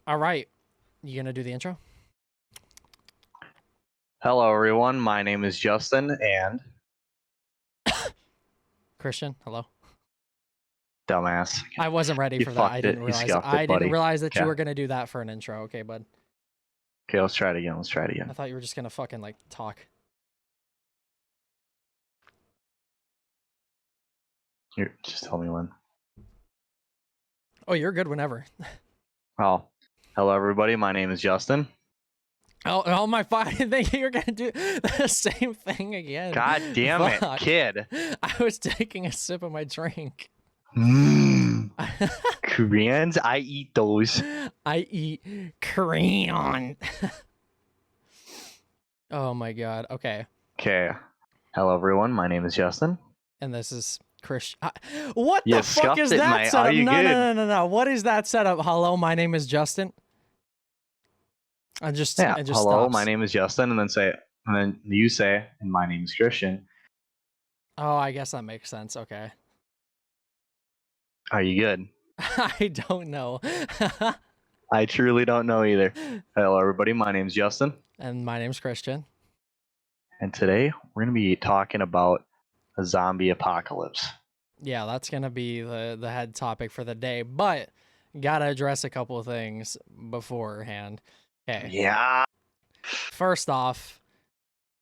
All right. You gonna do the intro? Hello, everyone. My name is Justin, and Christian, hello. dumbass. I wasn't ready You for that. I fucked it. didn't You realize. scuffed I it, buddy. didn't realize that you Okay. were gonna do that for an intro. Okay, bud. Okay, let's try it again. Let's try it I again. thought you were just gonna fucking like talk. Here, just tell me when. Oh, you're good whenever. Oh, hello, everybody. My name is Justin. Oh my fucking thing! You're gonna do the same thing again. God damn it, Fuck. kid. I was taking a sip of my drink. Koreans, I eat those. I eat crayon. Oh my god. Okay. Okay. Hello, everyone. My name is Justin. And this is Christian. What You the fuck scuffed is it, that mate. setup? Are you No, good? no, no, no, no. What is that setup? Hello, my name is Justin. It just Hello, stops. my name is Justin, and then you say, and my name is Christian. Oh, I guess that makes sense. Okay. Are you good? I don't know. I truly don't know either. Hello, everybody. My name is Justin. And my name's Christian. And today we're going to be talking about a zombie apocalypse. Yeah, that's gonna be the head topic for the day, but gotta address a couple of things beforehand. Okay. Yeah. First off,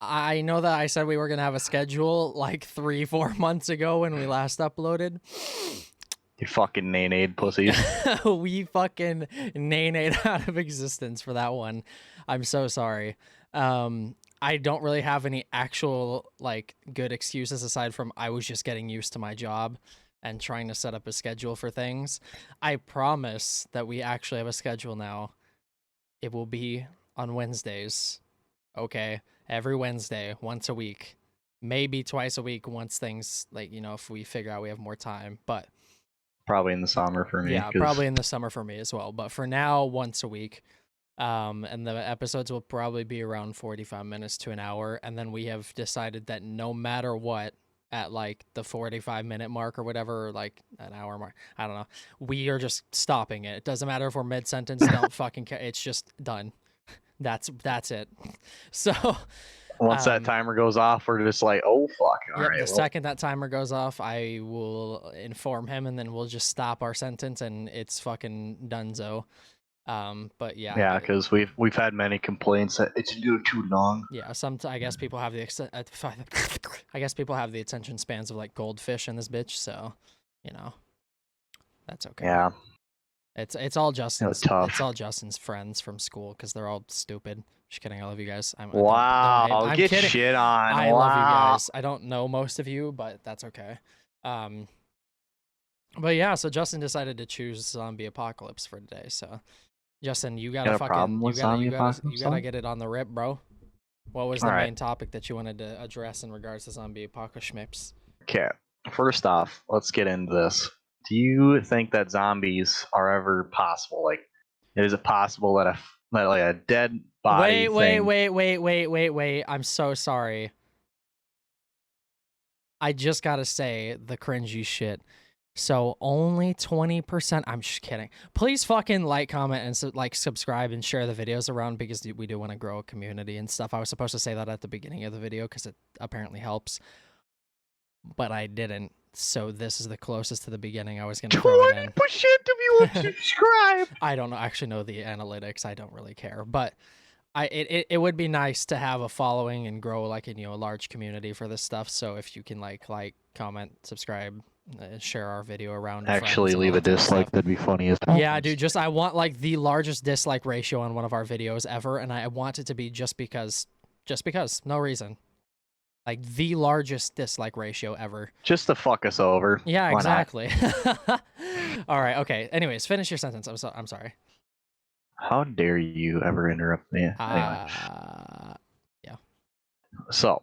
I know that I said we were gonna have a schedule like 3-4 months ago when we last uploaded. You fucking nay-nayed pussies. We fucking nay-nayed out of existence for that one. I'm so sorry. I don't really have any actual like good excuses aside from I was just getting used to my job and trying to set up a schedule for things. I promise that we actually have a schedule now. It will be on Wednesdays. Okay, every Wednesday, once a week. Maybe twice a week once things like, if we figure out we have more time, but Probably in the summer for me. yeah, 'cause probably in the summer for me as well. But for now, once a week. And the episodes will probably be around 45 minutes to an hour. And then we have decided that no matter what, at like the 45-minute mark or whatever, or like an hour mark, I don't know, we are just stopping it. It doesn't matter if we're mid-sentence, don't fucking care. It's just done. That's it. So Once that timer goes off, we're just like, oh, fuck. All yep, right. the second that timer goes off, I will inform him and then we'll just stop our sentence and it's fucking donezo. But yeah. Yeah, because we've had many complaints that it's too long. Yeah, I guess people have I guess people have the attention spans of like goldfish in this bitch, so that's okay. Yeah. It's all Justin's. tough. It's all Justin's friends from school because they're all stupid. Just kidding. I love you guys. Wow. I'm Get kidding. shit on. I wow. love you guys. I don't know most of you, but that's okay. But yeah, so Justin decided to choose zombie apocalypse for today. So Justin, you gotta Got a problem with zombie apocalypse? you gotta get it on the rip, bro. What was the All right. main topic that you wanted to address in regards to zombie apocalypse? Okay. First off, let's get into this. Do you think that zombies are ever possible? Like, is it possible that a dead body? Wait. I'm so sorry. I just gotta say the cringy shit. So only 20%. I'm just kidding. Please fucking like, comment, and subscribe and share the videos around because we do want to grow a community and stuff. I was supposed to say that at the beginning of the video because it apparently helps, but I didn't. So this is the closest to the beginning I was gonna throw it in. 20% of you would subscribe. I don't actually know the analytics. I don't really care, but it would be nice to have a following and grow like a large community for this stuff. So if you can like, comment, subscribe, share our video around. Actually, leave a dislike. That'd be funny as hell. Yeah, dude. I want like the largest dislike ratio on one of our videos ever, and I want it to be just because, no reason. Like the largest dislike ratio ever. Just to fuck us over. Yeah, Why exactly. All right. Okay. Anyways, finish your sentence. I'm sorry. How dare you ever interrupt me? Anyway. Yeah. So,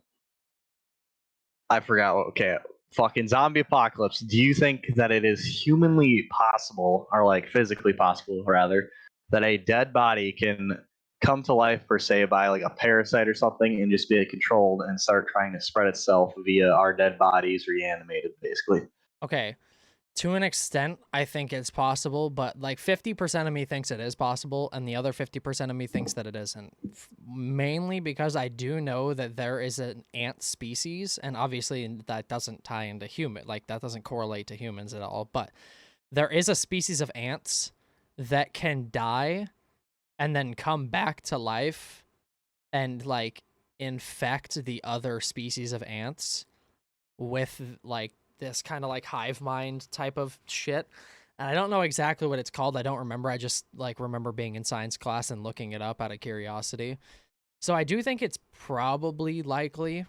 I forgot. Okay, fucking zombie apocalypse. Do you think that it is humanly possible, or like physically possible, rather, that a dead body can come to life per se by like a parasite or something and just be controlled and start trying to spread itself via our dead bodies reanimated, basically? Okay. To an extent, I think it's possible, but like 50% of me thinks it is possible, and the other 50% of me thinks that it isn't. Mainly because I do know that there is an ant species, and obviously that doesn't tie into human, like that doesn't correlate to humans at all, but there is a species of ants that can die and then come back to life and like infect the other species of ants with like this kind of like hive mind type of shit. And I don't know exactly what it's called. I don't remember. I just like remember being in science class and looking it up out of curiosity. So I do think it's probably likely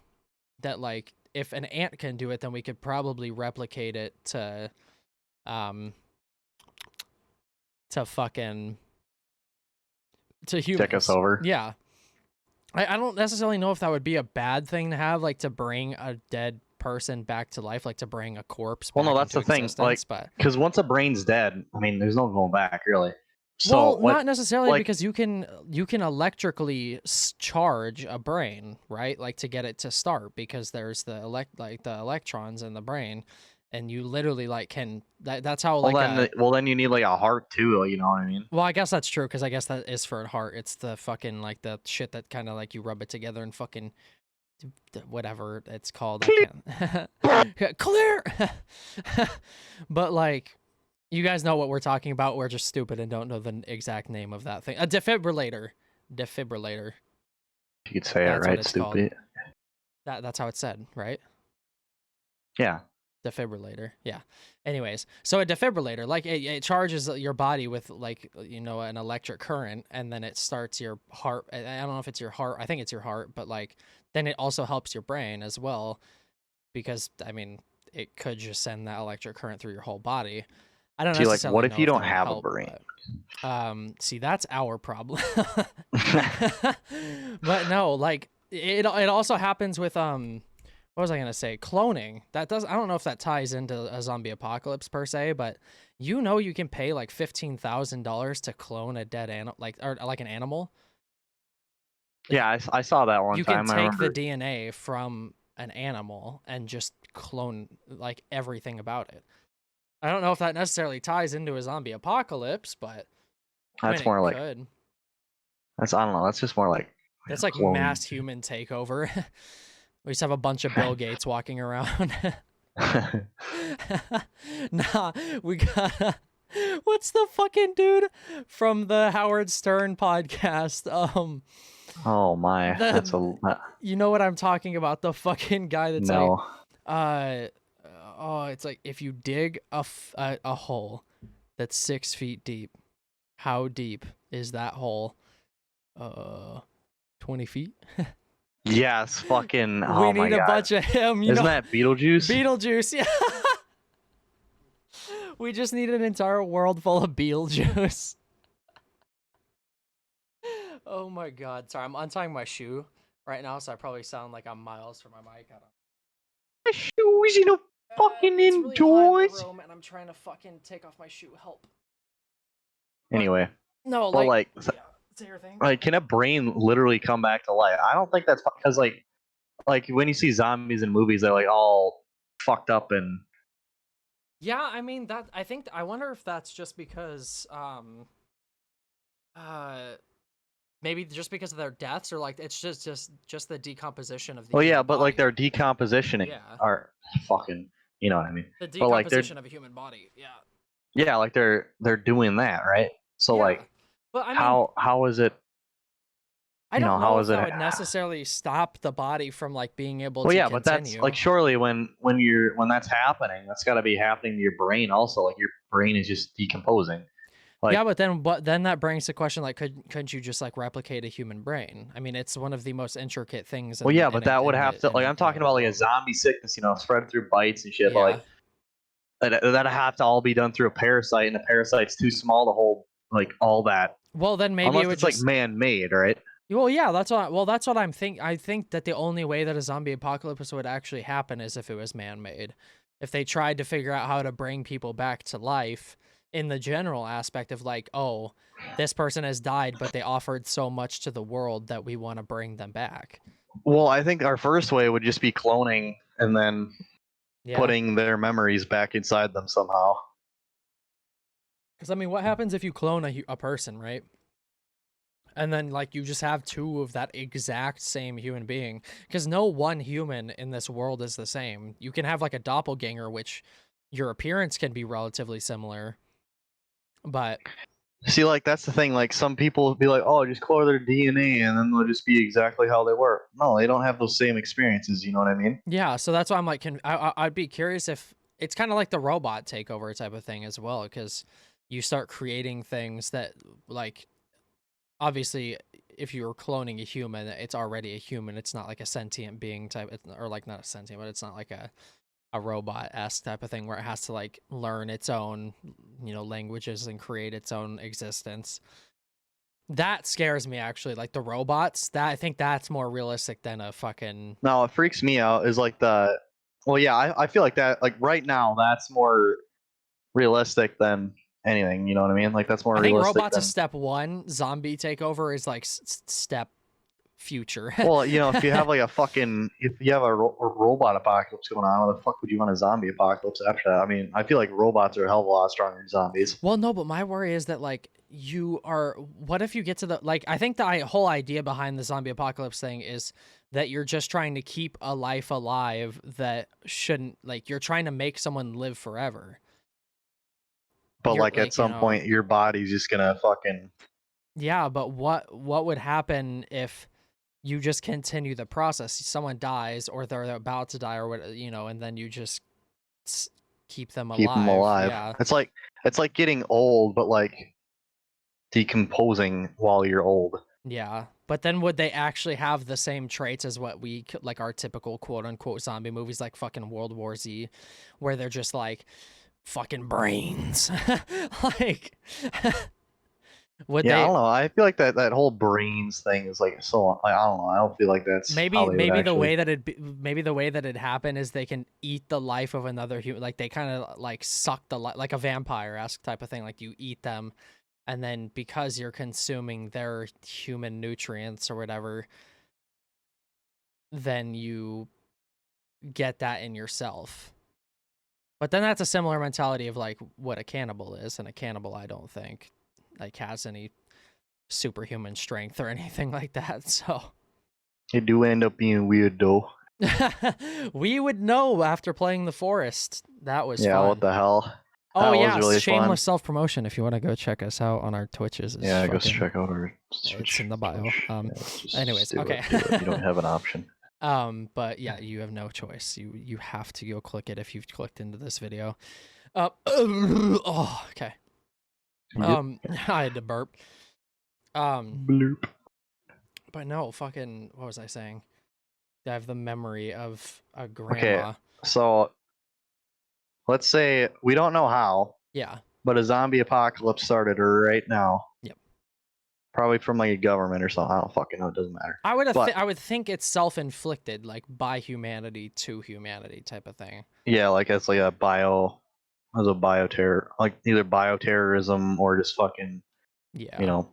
that like if an ant can do it, then we could probably replicate it to fucking to humans. Take us over. Yeah. I don't necessarily know if that would be a bad thing to have, like to bring a dead person back to life, like to bring a corpse back. Well, no, that's the thing. Like, because once a brain's dead, I mean, there's no going back, really. So, well, not necessarily, like, because you can electrically charge a brain, right? Like to get it to start, because there's the electrons in the brain, and you literally like can that's how like then you need like a heart too, you know what I mean? Well, I guess that's true, because I guess that is for a heart. It's the fucking like the shit that kind of like you rub it together and fucking whatever it's called. Clear. But like, you guys know what we're talking about. We're just stupid and don't know the exact name of that thing. A defibrillator. Defibrillator. You could say it right, stupid. That's how it's said, right? Yeah. Defibrillator. Yeah. Anyways, so a defibrillator, like it charges your body with like, you know, an electric current, and then it starts your heart. I don't know if it's your heart. I think it's your heart, but like then it also helps your brain as well, because I mean it could just send that electric current through your whole body. I don't know. Like, what if you don't have a brain? See, that's our problem. But no, like it also happens with what was I gonna say? Cloning. That does. I don't know if that ties into a zombie apocalypse per se, but you know you can pay like $15,000 to clone a dead animal, like an animal. Yeah, I saw that one time. You can take the DNA from an animal and just clone like everything about it. I don't know if that necessarily ties into a zombie apocalypse, but that's more like that's, I don't know. That's just more like that's like mass human takeover. We just have a bunch of Bill Gates walking around. Nah, we got what's the fucking dude from the Howard Stern podcast? Oh my, that's a. You know what I'm talking about? The fucking guy that's no. Like, oh, it's like if you dig a hole that's 6 feet deep, how deep is that hole? 20 feet. Yes, fucking. Oh we need a bunch of him. Isn't that Beetlejuice? Beetlejuice, yeah. We just need an entire world full of Beetlejuice. Oh my god. Sorry, I'm untying my shoe right now, so I probably sound like I'm miles from my mic. I don't. My shoes, you know, fucking it's indoors. Really room, and I'm trying to fucking take off my shoe. Help. Anyway. No, but like yeah, say your thing. Like, can a brain literally come back to life? I don't think that's because like when you see zombies in movies, they're like all fucked up and. Yeah, I mean that. I wonder if that's just because maybe just because of their deaths, or like it's just the decomposition of the. Well, yeah, but body. like their decomposition are fucking. You know what I mean? The decomposition of a human body. Yeah. Yeah, like they're doing that, right? So yeah. like, but I mean, how is it? I don't know if that would necessarily stop the body from like being able to continue. But that's like surely when that's happening, that's got to be happening to your brain also. Like your brain is just decomposing. Like, yeah, but then that brings the question, like, couldn't you just like replicate a human brain? I mean, it's one of the most intricate things. Well, yeah, but that would have to, like, I'm talking about like a zombie sickness, you know, spread through bites and shit. Yeah. But like that'd have to all be done through a parasite, and the parasite's too small to hold like all that. Well, then maybe unless it would it's like man-made, right? Well, yeah, that's what I'm thinking. I think that the only way that a zombie apocalypse would actually happen is if it was man-made. If they tried to figure out how to bring people back to life in the general aspect of like, oh, this person has died, but they offered so much to the world that we want to bring them back. Well, I think our first way would just be cloning, and then Yeah. putting their memories back inside them somehow. Because I mean, what happens if you clone a person, right? And then like you just have two of that exact same human being, because no one human in this world is the same. You can have like a doppelganger, which your appearance can be relatively similar, but See, like that's the thing. Like some people will be like, "Oh, just clone their DNA, and then they'll just be exactly how they were." No, they don't have those same experiences. You know what I mean? yeah, so that's why I'm like, I'd be curious if it's kind of like the robot takeover type of thing as well, because you start creating things that like obviously if you were cloning a human, it's already a human. It's not like a sentient being type, or like not a sentient, but it's not like a robot-esque type of thing where it has to like learn its own, languages and create its own existence. That scares me actually, like the robots. That I think that's more realistic than a fucking. No, what freaks me out is like the. Well, yeah, I feel like that. Like right now, that's more realistic than anything. You know what I mean? Like that's more I think realistic robots than. is step one. Zombie takeover is like step future. Well, if you have like if you have a robot apocalypse going on, why the fuck would you want a zombie apocalypse after that? I mean, I feel like robots are a hell of a lot stronger than zombies. Well, no, but my worry is that like what if you get to the like I think the whole idea behind the zombie apocalypse thing is that you're just trying to keep a life alive that shouldn't, like, you're trying to make someone live forever. But You're like at like, some point, your body's just gonna fucking. yeah, but what would happen if you just continue the process? Someone dies or they're about to die or what, and then you just keep them alive. Keep them alive. Yeah. It's like getting old, but like decomposing while you're old. Yeah. But then would they actually have the same traits as what like our typical quote unquote zombie movies, like fucking World War Z, where they're just like fucking brains? Like, would Yeah, they? I don't know. I feel like that whole brains thing is like so. Like, I don't know. I don't feel like that's how they would Maybe actually... the way that maybe the way that it happened is they can eat the life of another human, like they kind of like suck the like a vampire-esque type of thing, like you eat them, and then because you're consuming their human nutrients or whatever, then you get that in yourself. But then that's a similar mentality of like what a cannibal is, and a cannibal I don't think like has any superhuman strength or anything like that. So They do end up being weird though. we would know after playing the forest. That was fun. What the hell? Oh That yeah, was really shameless fun. self-promotion. If you want to go check us out on our Twitches, Yeah, go check out our it's in the bio. Anyways, do okay. You don't have an option. But yeah, you have no choice. You have to go click it if you've clicked into this video. Oh, okay. I had to burp. Bloop. But no, fucking, what was I saying? I have the memory of a grandma. Okay, so let's say we don't know how. Yeah. But a zombie apocalypse started right now. Yep. Probably from like a government or something. I don't fucking know. It doesn't matter. I would think it's self-inflicted, like by humanity to humanity type of thing. Yeah, like it's like a bioterror, like either bioterrorism or just fucking. Yeah. I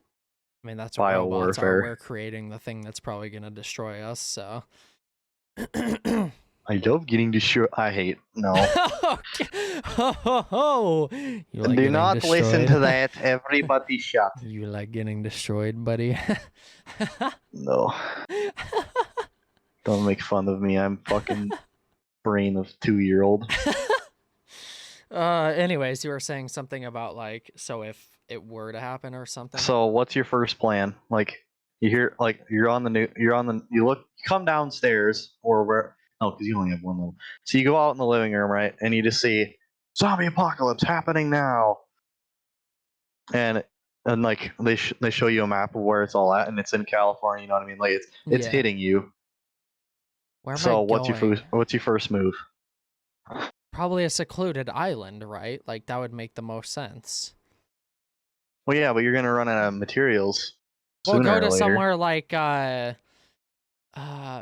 mean, that's what robots are. biowarfare. We're creating the thing that's probably gonna destroy us. So. I love getting destroyed. I hate no. Like do not listen to that. Everybody shut. You like getting destroyed, buddy? No. Don't make fun of me. I'm fucking brain of 2-year-old. Anyways, you were saying something about like, so if it were to happen or something. So what's your first plan? Like you hear, like you come downstairs or where? No, because you only have one little. So you go out in the living room, right? And you just see zombie apocalypse happening now. And like they show you a map of where it's all at, and it's in California. You know what I mean? Like it's hitting you. Where am So I going? what's your first move? Probably a secluded island, right? Like that would make the most sense. Well, yeah, but you're gonna run out of materials. Well, go to later. somewhere like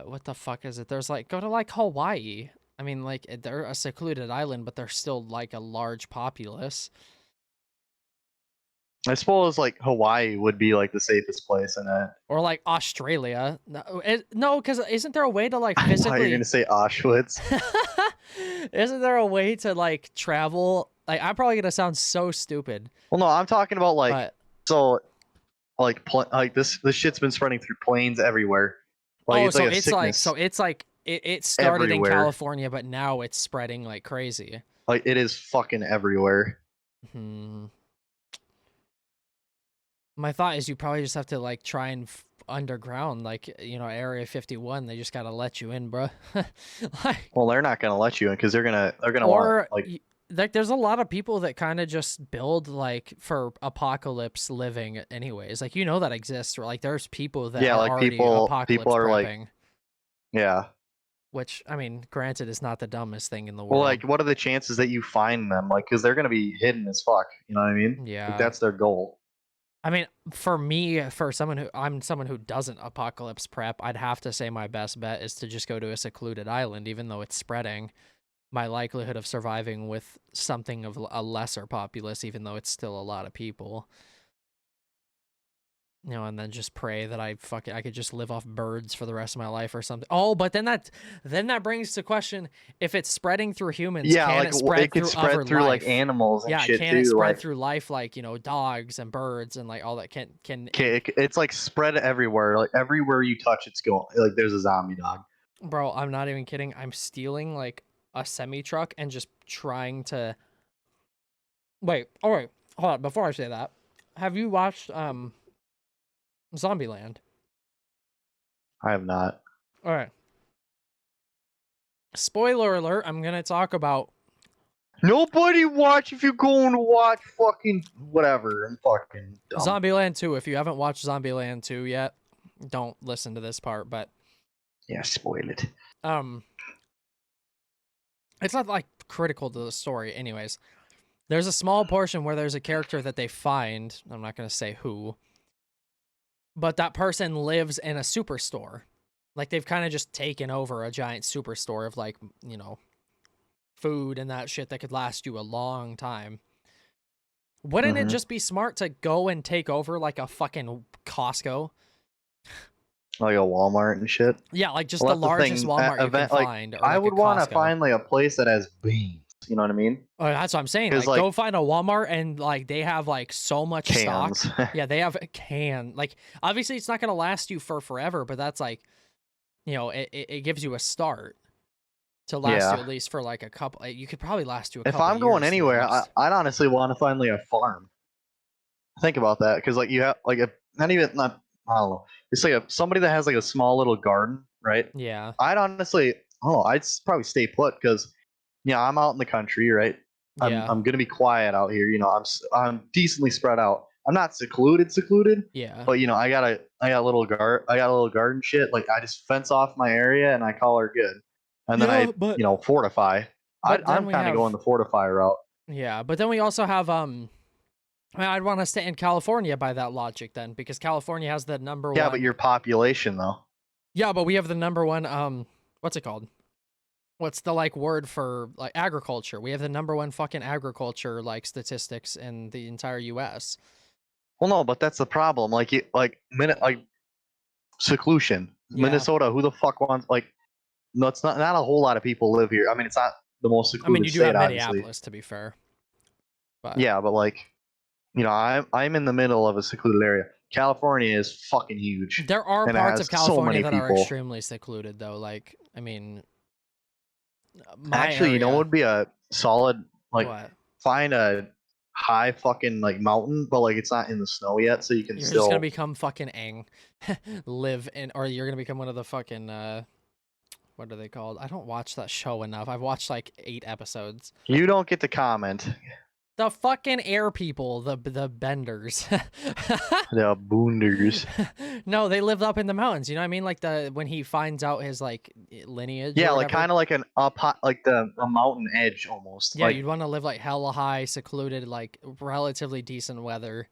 what the fuck is it? There's like, go to like Hawaii. I mean, like they're a secluded island, but they're still like a large populace. I suppose like Hawaii would be like the safest place in it. Or like Australia. No, because isn't there a way to like I thought you physically? were gonna say Auschwitz. Isn't there a way to like travel? Like I'm probably gonna sound so stupid, Well, no, I'm talking about like but so like this shit's been spreading through planes everywhere. Like it's like a sickness it started in everywhere. California, but now it's spreading like crazy. Like it is fucking everywhere. Hmm. My thought is you probably just have to like try and underground, like Area 51. They just gotta let you in, bro. Like, Well, they're not gonna let you in because they're gonna want or like like there's a lot of people that kind of just build like for apocalypse living, anyways. Like that exists. Or like there's people that yeah, are like already people apocalypse are like prepping, yeah. which I mean, granted, is not the dumbest thing in the Well, world. like what are the chances that you find them? Like because they're gonna be hidden as fuck. You know what I mean? Like Yeah. that's their goal. I mean, for me, I'm someone who doesn't apocalypse prep, I'd have to say my best bet is to just go to a secluded island, even though it's spreading. My likelihood of surviving with something of a lesser populace, even though it's still a lot of people. And then just pray that I could just live off birds for the rest of my life or something. Oh, but then that brings to question, if it's spreading through humans, Yeah, can like it spread it could through spread other through like life? animals and Yeah, shit can it too. spread Like through life, like dogs and birds and like all that? it's like spread everywhere. Like everywhere you touch, it's going. Like there's a zombie dog. Bro, I'm not even kidding. I'm stealing like a semi truck and just trying to. Wait, all right, hold on. Before I say that, have you watched Zombieland? I have not. All right. Spoiler alert, I'm going to talk about Nobody watch if you're going to watch fucking whatever. I'm fucking dumb. Zombieland 2. If you haven't watched Zombieland 2 yet, don't listen to this part, but Yeah, spoil it. it's not like critical to the story anyways. There's a small portion where there's a character that they find, I'm not going to say who, but that person lives in a superstore. Like they've kind of just taken over a giant superstore of like, food and that shit that could last you a long time. Wouldn't it just be smart to go and take over like a fucking Costco? Like a Walmart and shit. Yeah, like just Well, the that's largest thing. Walmart you can Like, find. Or I like would want to find like a place that has beans. You know what I mean? Oh, that's what I'm saying. 'Cause, Like, like, go find a Walmart and like they have like so much stock. Cans. Yeah, they have a can. Like, obviously, it's not gonna last you for forever, but that's like, it gives you a start to last you Yeah. at least for like a couple. You could probably last you a If couple. I'm going years anywhere, tops. I'd honestly want to find like a farm. Think about that, because like you have like a not even not I don't know. It's like somebody that has like a small little garden, right? Yeah, I'd honestly, I'd probably stay put because, I'm out in the country, right? yeah, I'm gonna be quiet out here. I'm decently spread out. I'm not secluded, yeah. but I got a little garden shit. Like I just fence off my area and I call her good, and then Yeah, I but fortify. but then I'm we kind of have going the fortify route. yeah, but then we also have I mean, I'd want to stay in California by that logic then, because California has the number Yeah, one. but your population though. Yeah, but we have the number one. What's it called? What's the like word for like agriculture? We have the number one fucking agriculture like statistics in the entire U.S. Well, no, but that's the problem. Like seclusion. Yeah. Minnesota. Who the fuck wants like? No, it's not a whole lot of people live here. I mean, it's not the most I mean, secluded you do state, have obviously. Minneapolis, to be fair. But Yeah, but like, I'm in the middle of a secluded area. California is fucking huge, there are and it parts has of so California many that are people. extremely secluded, though. Like, I mean, my Actually, area. what would be a solid like What? find a high fucking like mountain, but like it's not in the snow yet, so you can You're still. just gonna become fucking Aang, live in, or you're gonna become one of the fucking what are they called? I don't watch that show enough. I've watched like 8 episodes. You don't get to comment. The fucking air people, the benders. The boonders. No, they lived up in the mountains. You know what I mean? Like when he finds out his like lineage. Yeah, or like whatever. kind of like an up high, like a mountain edge almost. Yeah, like, you'd want to live like hella high, secluded, like relatively decent weather,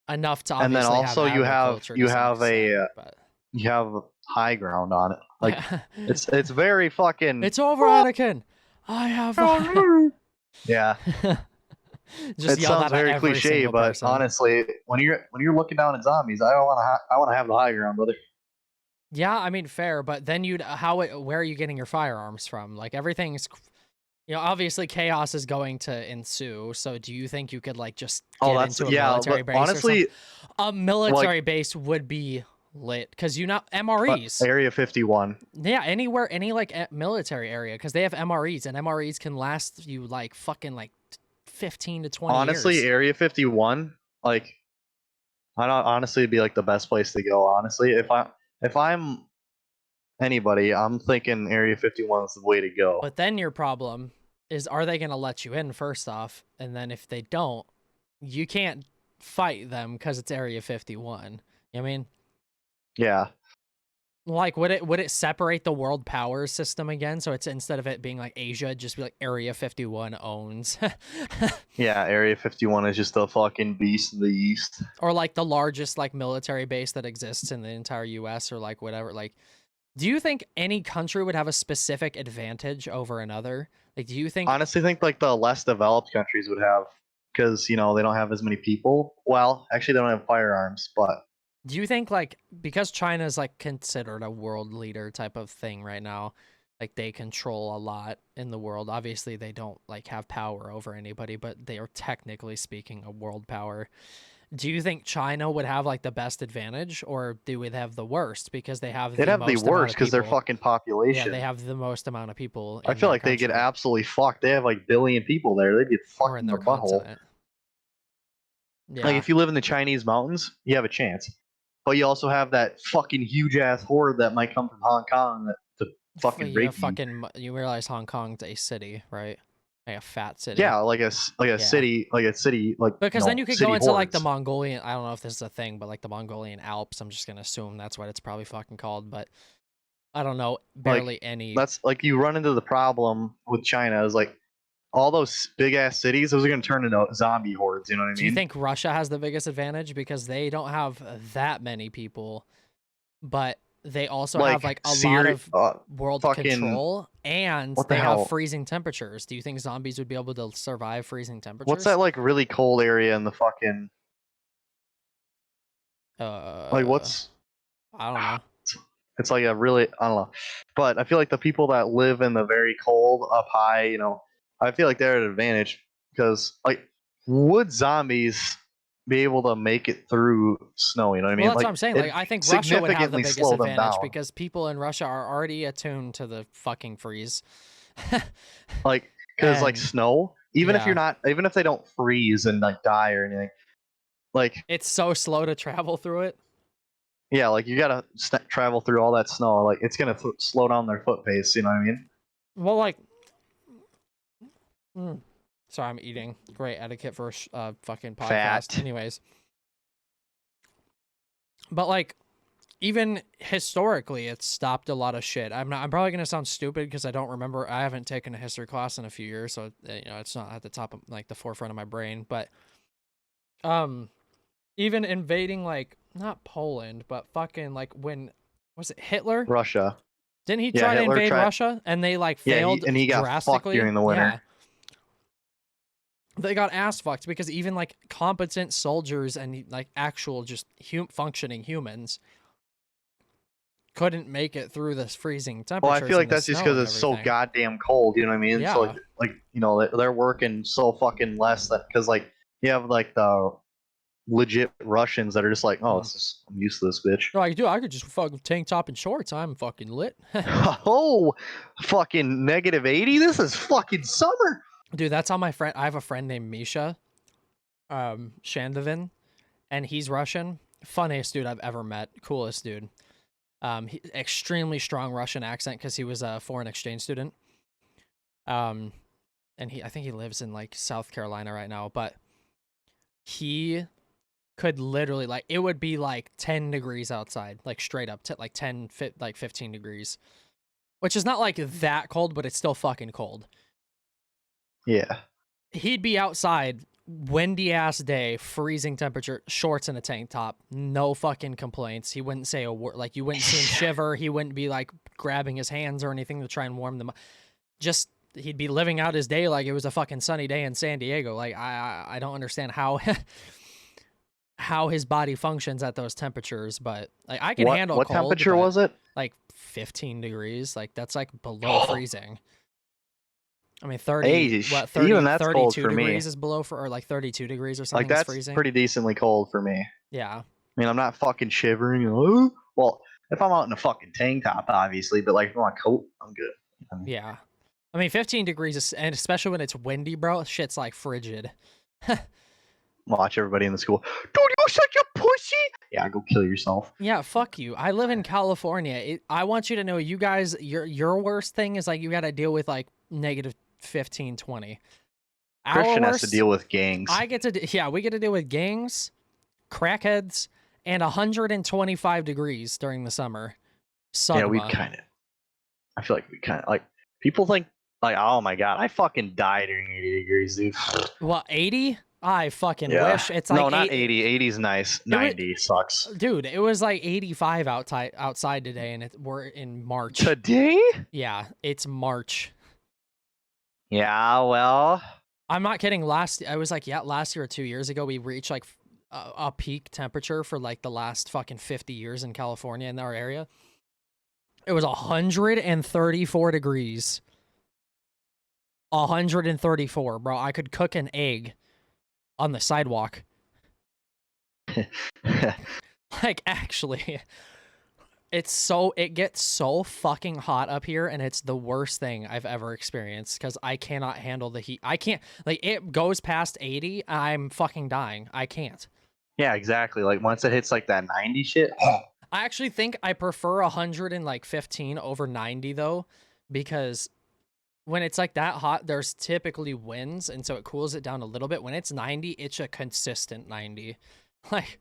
enough to and then obviously also have agriculture to some extent, but... you have high ground on it. Like it's very fucking. It's over, Anakin. I have. Yeah. Just It yell sounds that at very every cliche, single but person. honestly, when you're looking down at zombies, I want to have the high ground, brother. Yeah, I mean fair, but then where are you getting your firearms from? Like everything's You know, obviously chaos is going to ensue. So do you think you could like just Oh, get that's into a yeah. military But base or something? honestly, A like military base would be lit because you know MREs. Area 51. Yeah, anywhere, any like military area because they have MREs and MREs can last you like fucking like 15 to 20 Honestly, years. Area 51, like I don't honestly it'd be like the best place to go. Honestly, if I'm anybody, I'm thinking Area 51 is the way to go. But then your problem is, are they going to let you in first off? And then if they don't, you can't fight them because it's Area 51. You know what I mean? Yeah, Like, would it separate the world powers system again? So it's instead of it being like Asia, it'd just be like Area 51 owns. yeah. Area 51 is just a fucking beast of the east. Or like the largest like military base that exists in the entire US or like whatever. Like, do you think any country would have a specific advantage over another? Like, do you think Honestly, think like the less developed countries would have, because you know they don't have as many people. Well, actually, they don't have firearms, but Do you think like because China is like considered a world leader type of thing right now, like they control a lot in the world. Obviously, they don't like have power over anybody, but they are technically speaking a world power. Do you think China would have like the best advantage, or they would have the worst because they have they'd the have the most amount worst of because their people? fucking Yeah, population. they have the most amount of people I in feel their like they get country absolutely fucked. They have like billion people there. They'd get or fucked in in the their butthole. continent. Like Yeah, if you live in the Chinese mountains, you have a chance. But you also have that fucking huge ass horde that might come from Hong Kong to fucking yeah, rape you. fucking. You realize Hong Kong's a city, right? Like a fat city. Yeah, like a Yeah. city, like Because then you could go city into like the hordes. Mongolian. I don't know if this is a thing, but like the Mongolian Alps. I'm just gonna assume that's what it's probably fucking called. But I don't know Like barely any. that's like you run into the problem with China is like all those big ass cities. Those are gonna turn into zombie hordes. You know what I Do you mean? think Russia has the biggest advantage because they don't have that many people, but they also have Like like a lot of world fucking control and what the they have hell? freezing temperatures? Do you think zombies would be able to survive freezing What's temperatures? that like really cold area in the fucking like Uh, what's I don't know. it's like a really I don't know, but I feel like the people that live in the very cold up high, you know, I feel like they're at an advantage because like would zombies be able to make it through snow? You know what I Well, mean? that's what Like I'm saying. Like, it I think Russia would have the significantly biggest slow them advantage down. because people in Russia are already attuned to the fucking freeze. Like because like And snow, even if you're yeah, not, even if they don't freeze and like die or anything, like it's so slow to travel through it. yeah, like you gotta travel through all that snow. Like it's gonna slow down their foot pace. You know what I mean? Well, like, mm, sorry, I'm eating. Great etiquette for a fucking podcast. Fat. Anyways, but like, even historically, it's stopped a lot of shit. I'm probably gonna sound stupid because I don't remember. I haven't taken a history class in a few years, so you know it's not at the top of like the forefront of my brain. But um, even invading like not Poland, but fucking like when was it Hitler? Russia. Didn't he Yeah, try to Hitler invade tried. Russia and they like Yeah, failed he got fucked drastically? during the Yeah. winter. They got ass fucked because even like competent soldiers and like actual just functioning humans couldn't make it through this freezing Well, I temperatures feel like and the that's just snow because and it's so everything. goddamn cold. You know what I mean? So Yeah. like you know they're working so fucking less that because like you have like the legit Russians that are just like, oh, Mm. it's just, I'm used to this bitch. They're like, dude, I could just fucking tank top and shorts. I'm fucking lit. Oh, fucking -80. This is fucking summer. Dude, that's how my friend. I have a friend named Misha, Shandovin, and he's Russian. Funniest dude I've ever met. Coolest dude. Extremely strong Russian accent because he was a foreign exchange student. And I think he lives in like South Carolina right now, but he could literally like it would be like 10 degrees outside, like straight up to like 15 degrees, which is not like that cold, but it's still fucking cold. Yeah. He'd be outside, windy ass day, freezing temperature, shorts and a tank top, no fucking complaints. He wouldn't say a word. Like you wouldn't see him shiver. He wouldn't be like grabbing his hands or anything to try and warm them up. Just he'd be living out his day like it was a fucking sunny day in San Diego. Like I don't understand how how his body functions at those temperatures, but like I can handle What cold, temperature but was it? like 15 degrees, like that's like below freezing. I mean, 30, Hey, what, 30, even that's cold 32 for me. degrees is below or like 32 degrees or something Like is that's freezing. pretty decently cold for me. Yeah. I mean, I'm not fucking shivering. Oh, well, if I'm out in a fucking tank top, obviously, but like if I'm on a coat, I'm good. I mean, Yeah. I mean, 15 degrees is, and especially when it's windy, bro, shit's like frigid. watch everybody in the school. Dude, you're such a pussy. Yeah, go kill yourself. Yeah, fuck you. I live in California. I want you to know, you guys, your worst thing is like you got to deal with like negative 15, 20. Christian Our has to worst, deal with gangs. I get to, yeah, we get to deal with gangs, crackheads, and 125 degrees during the summer. Yeah, we Sugma. kind of. I feel like we kind of like people think like, oh my god, I fucking die during 80 degrees, dude. What, 80? I fucking Yeah. wish. It's like no, not 80. 80 is nice. 90 sucks. Dude, it was like 85 outside today, and we're in March. Today? Yeah, it's March. Yeah, well. I'm not kidding. Last year or 2 years ago, we reached like a peak temperature for like the last fucking 50 years in California in our area. It was 134 degrees. 134, bro. I could cook an egg on the sidewalk. Like, actually, it gets so fucking hot up here, and it's the worst thing I've ever experienced because I cannot handle the heat. I can't, like, it goes past 80, I'm fucking dying. I can't. Yeah, exactly. Like once it hits like that 90 shit. I actually think I prefer 115 over 90 though, because when it's like that hot, there's typically winds, and so it cools it down a little bit. When it's 90, it's a consistent 90. Like,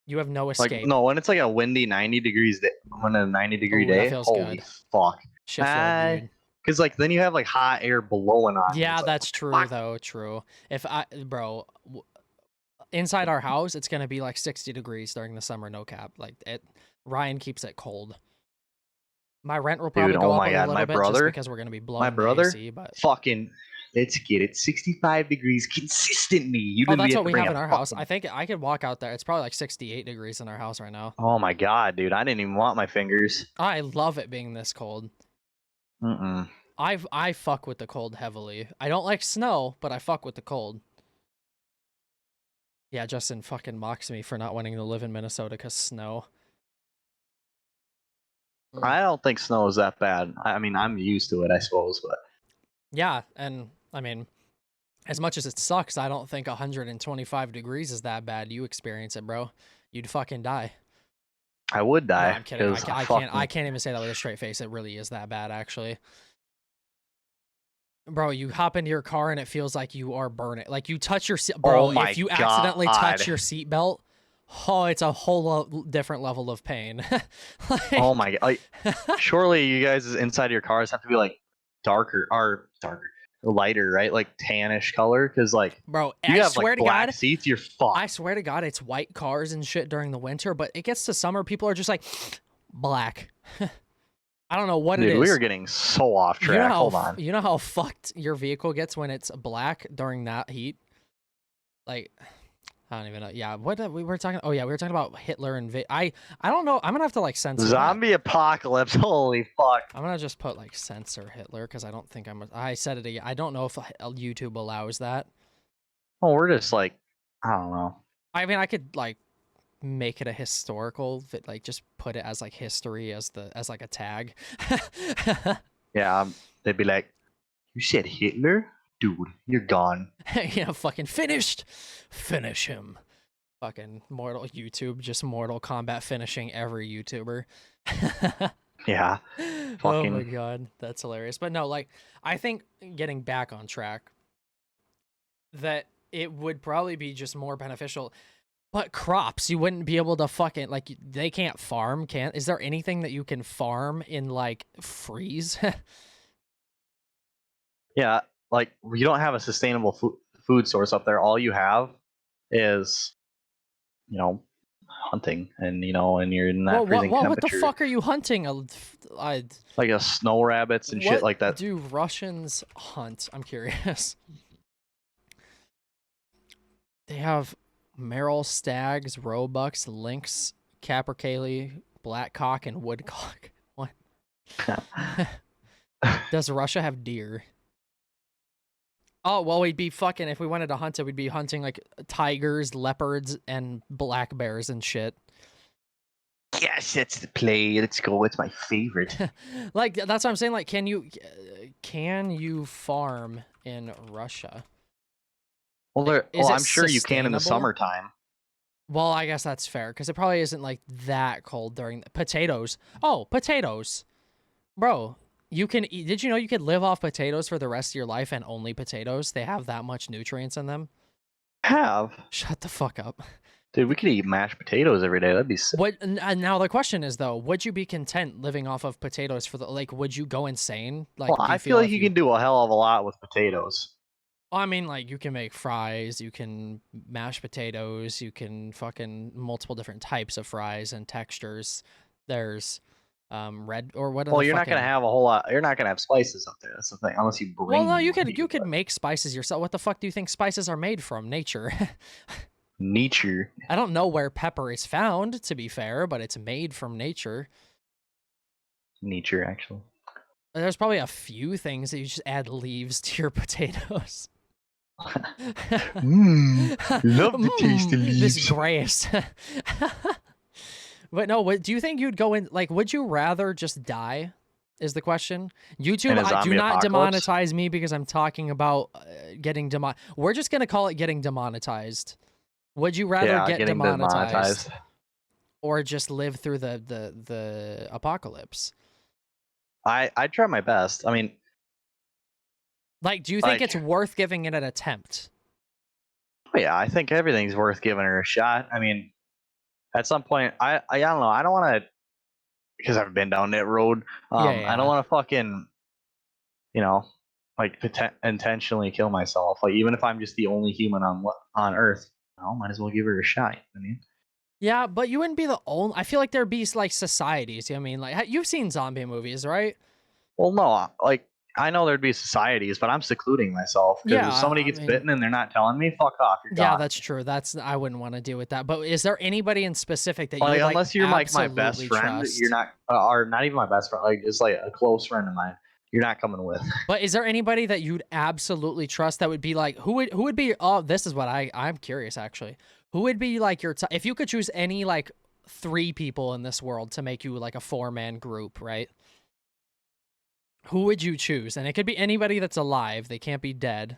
you have no escape. Like no, when it's like a windy 90 degrees day, when a 90-degree Ooh, day, that feels holy good. fuck. Shit feels good. Because like then you have like hot air blowing on you. Yeah, It's like, that's true fuck. though. True. Inside our house, it's gonna be like 60 degrees during the summer, no cap. Like Ryan keeps it cold. My rent will probably Dude, go oh up my a God, little my bit brother- just because we're gonna be blowing My the brother, AC, but fucking, let's get it 65 degrees consistently. You oh, literally that's have what to we bring have in a our house. fucking- I think I could walk out there. It's probably like 68 degrees in our house right now. Oh my God, dude, I didn't even want my fingers. I love it being this cold. Mm-mm. I fuck with the cold heavily. I don't like snow, but I fuck with the cold. Yeah, Justin fucking mocks me for not wanting to live in Minnesota because snow. I don't think snow is that bad. I mean, I'm used to it, I suppose, but Yeah, and I mean, as much as it sucks, I don't think 125 degrees is that bad. You experience it, bro. You'd fucking die. I would No, die. I'm kidding. I 'cause can't. I fucking- can't even say that with a straight face. It really is that bad, actually. Bro, you hop into your car and it feels like you are burning. Like you touch your seat, bro. Oh my if you accidentally touch God. your seatbelt, oh, it's a whole different level of pain. Like, Oh my God! Like, surely you guys inside of your cars have to be like darker, lighter, right? Like tannish color, because like bro, you I have swear like to black God, seats. You're fucked. I swear to God, it's white cars and shit during the winter, but it gets to summer, people are just like black. I don't know what Dude, it is. we are getting so off track. You know how, Hold on. You know how fucked your vehicle gets when it's black during that heat? Like, I don't even know. Yeah, what we were talking? Oh yeah, we were talking about Hitler and I don't know. I'm gonna have to like censor that. Zombie apocalypse. Holy fuck. I'm gonna just put like censor Hitler because I don't think I said it again. I don't know if YouTube allows that. Oh, we're just like, I don't know. I mean, I could like make it a historical, like just put it as like history as like a tag. Yeah, they'd be like, you said Hitler? Dude, you're gone. Yeah, fucking finished. Finish him. Fucking Mortal Kombat finishing every YouTuber. Yeah. Oh my Fucking- God, that's hilarious. But no, like, I think getting back on track, that it would probably be just more beneficial. But crops, you wouldn't be able to fucking, like, they can't farm, can't? Is there anything that you can farm in, like, freeze? Yeah, like you don't have a sustainable food source up there. All you have is, hunting, and and you're in that Well, freezing what the temperature. fuck are you hunting? Like a snow rabbits and shit What like that. do Russians hunt? I'm curious. They have Merrill stags, roebucks, lynx, capercaillie, blackcock, and woodcock. What? Does Russia have deer? Oh, well, we'd be fucking, if we wanted to hunt it, we'd be hunting like tigers, leopards, and black bears and shit. Yes, that's the play. Let's go. It's my favorite. Like, that's what I'm saying. Like, can you farm in Russia? Well, Is it I'm sure you can in the sustainable? summertime. Well, I guess that's fair because it probably isn't like that cold during potatoes. Oh, potatoes, bro. You can eat. Did you know you could live off potatoes for the rest of your life and only potatoes? They have that much nutrients in them. Have. Shut the fuck up. Dude, we could eat mashed potatoes every day. That'd be sick. What? Now the question is though, would you be content living off of potatoes for the like? Would you go insane? Like, Well, do you I feel like if you can do a hell of a lot with potatoes. I mean, like, you can make fries, you can mash potatoes, you can fucking multiple different types of fries and textures. There's red or what? Well, you're not gonna have a whole lot. You're not gonna have spices up there. That's the thing, unless you bring. Well, no, them you with could but make spices yourself. What the fuck do you think spices are made from? Nature. nature. I don't know where pepper is found, to be fair, but it's made from nature. Nature, actually. There's probably a few things that you just add leaves to your potatoes. Love the taste of leaves. This grace. But no, do you think you'd go in, like, would you rather just die? Is the question. YouTube, do not demonetize me because I'm talking about getting We're just gonna call it getting demonetized. Would you rather get demonetized or just live through the apocalypse? I'd try my best. I mean, like, do you think it's worth giving it an attempt? Yeah, I think everything's worth giving her a shot. I mean, at some point, I don't know. I don't want to, because I've been down that road. I don't want to fucking, like intentionally kill myself. Like, even if I'm just the only human on Earth, might as well give her a shot. I mean. Yeah, but you wouldn't be the only. I feel like there'd be like societies. I mean, like, you've seen zombie movies, right? Well, no, like, I know there'd be societies, but I'm secluding myself. Because if somebody gets bitten and they're not telling me, fuck off. You're gone. Yeah, that's true. I wouldn't want to deal with that. But is there anybody in specific that you like, would, unless you're like my best friend, trust? you're not, or not even my best friend, like just like a close friend of mine, you're not coming with. But is there anybody that you'd absolutely trust that would be like, who would be? Oh, this is what I'm curious actually. Who would be like your if you could choose any like 3 people in this world to make you like a 4-man group, right? Who would you choose? And it could be anybody that's alive. They can't be dead.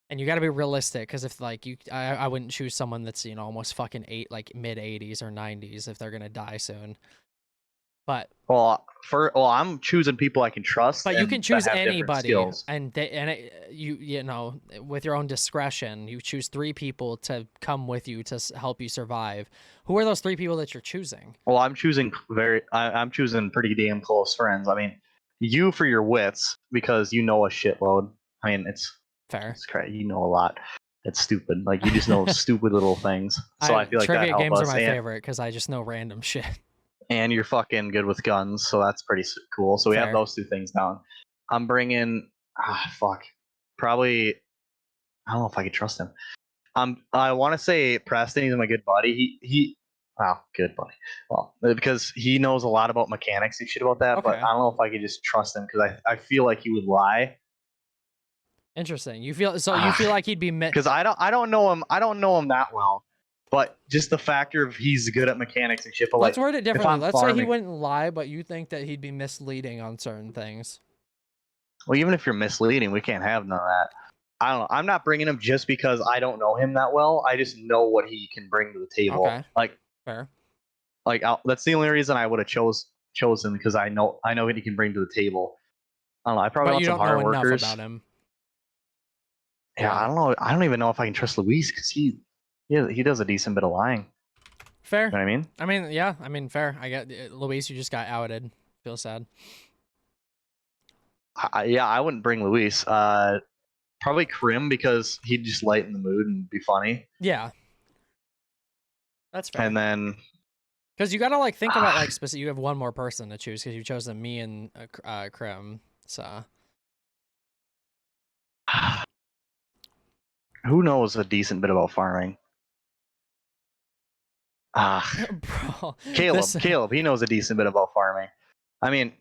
And you got to be realistic, because if like I wouldn't choose someone that's almost fucking like mid 80s or 90s if they're gonna die soon. But I'm choosing people I can trust. But you can choose anybody, and with your own discretion, you choose 3 people to come with you to help you survive. Who are those 3 people that you're choosing? Well, I'm choosing I'm choosing pretty damn close friends. I mean, you for your wits, because you know a shitload. I mean, it's fair. It's crazy. You know a lot. It's stupid. Like, you just know stupid little things. So I feel like trivia that games are my favorite because I just know random shit. And you're fucking good with guns, so that's pretty cool. So we have those 2 things down. I'm bringing probably, I don't know if I could trust him. I want to say Preston. He's my good buddy. Good buddy. Well, because he knows a lot about mechanics and shit about that. Okay. But I don't know if I could just trust him, because I feel like he would lie. Interesting. You feel like he'd be because I don't know him. I don't know him that well. But just the factor of he's good at mechanics and shit. But let's word it differently. Let's say he wouldn't lie, but you think that he'd be misleading on certain things. Well, even if you're misleading, we can't have none of that. I don't know. I'm not bringing him just because I don't know him that well. I just know what he can bring to the table. Okay. Like, fair. Like, that's the only reason I would have chosen, because I know what he can bring to the table. I don't know. I probably want some hard workers. About him. Yeah, I don't know. I don't even know if I can trust Luis, because he does a decent bit of lying. Fair. You know what I mean? I mean, yeah. I mean, fair. I got Luis. You just got outed. Feel sad. I wouldn't bring Luis. Probably Krim, because he'd just lighten the mood and be funny. Yeah. That's fair. And then, because you gotta like think about like specific. You have one more person to choose, because you've chosen me and Krim. So. Who knows a decent bit about farming? Bro, Caleb, he knows a decent bit about farming. I mean,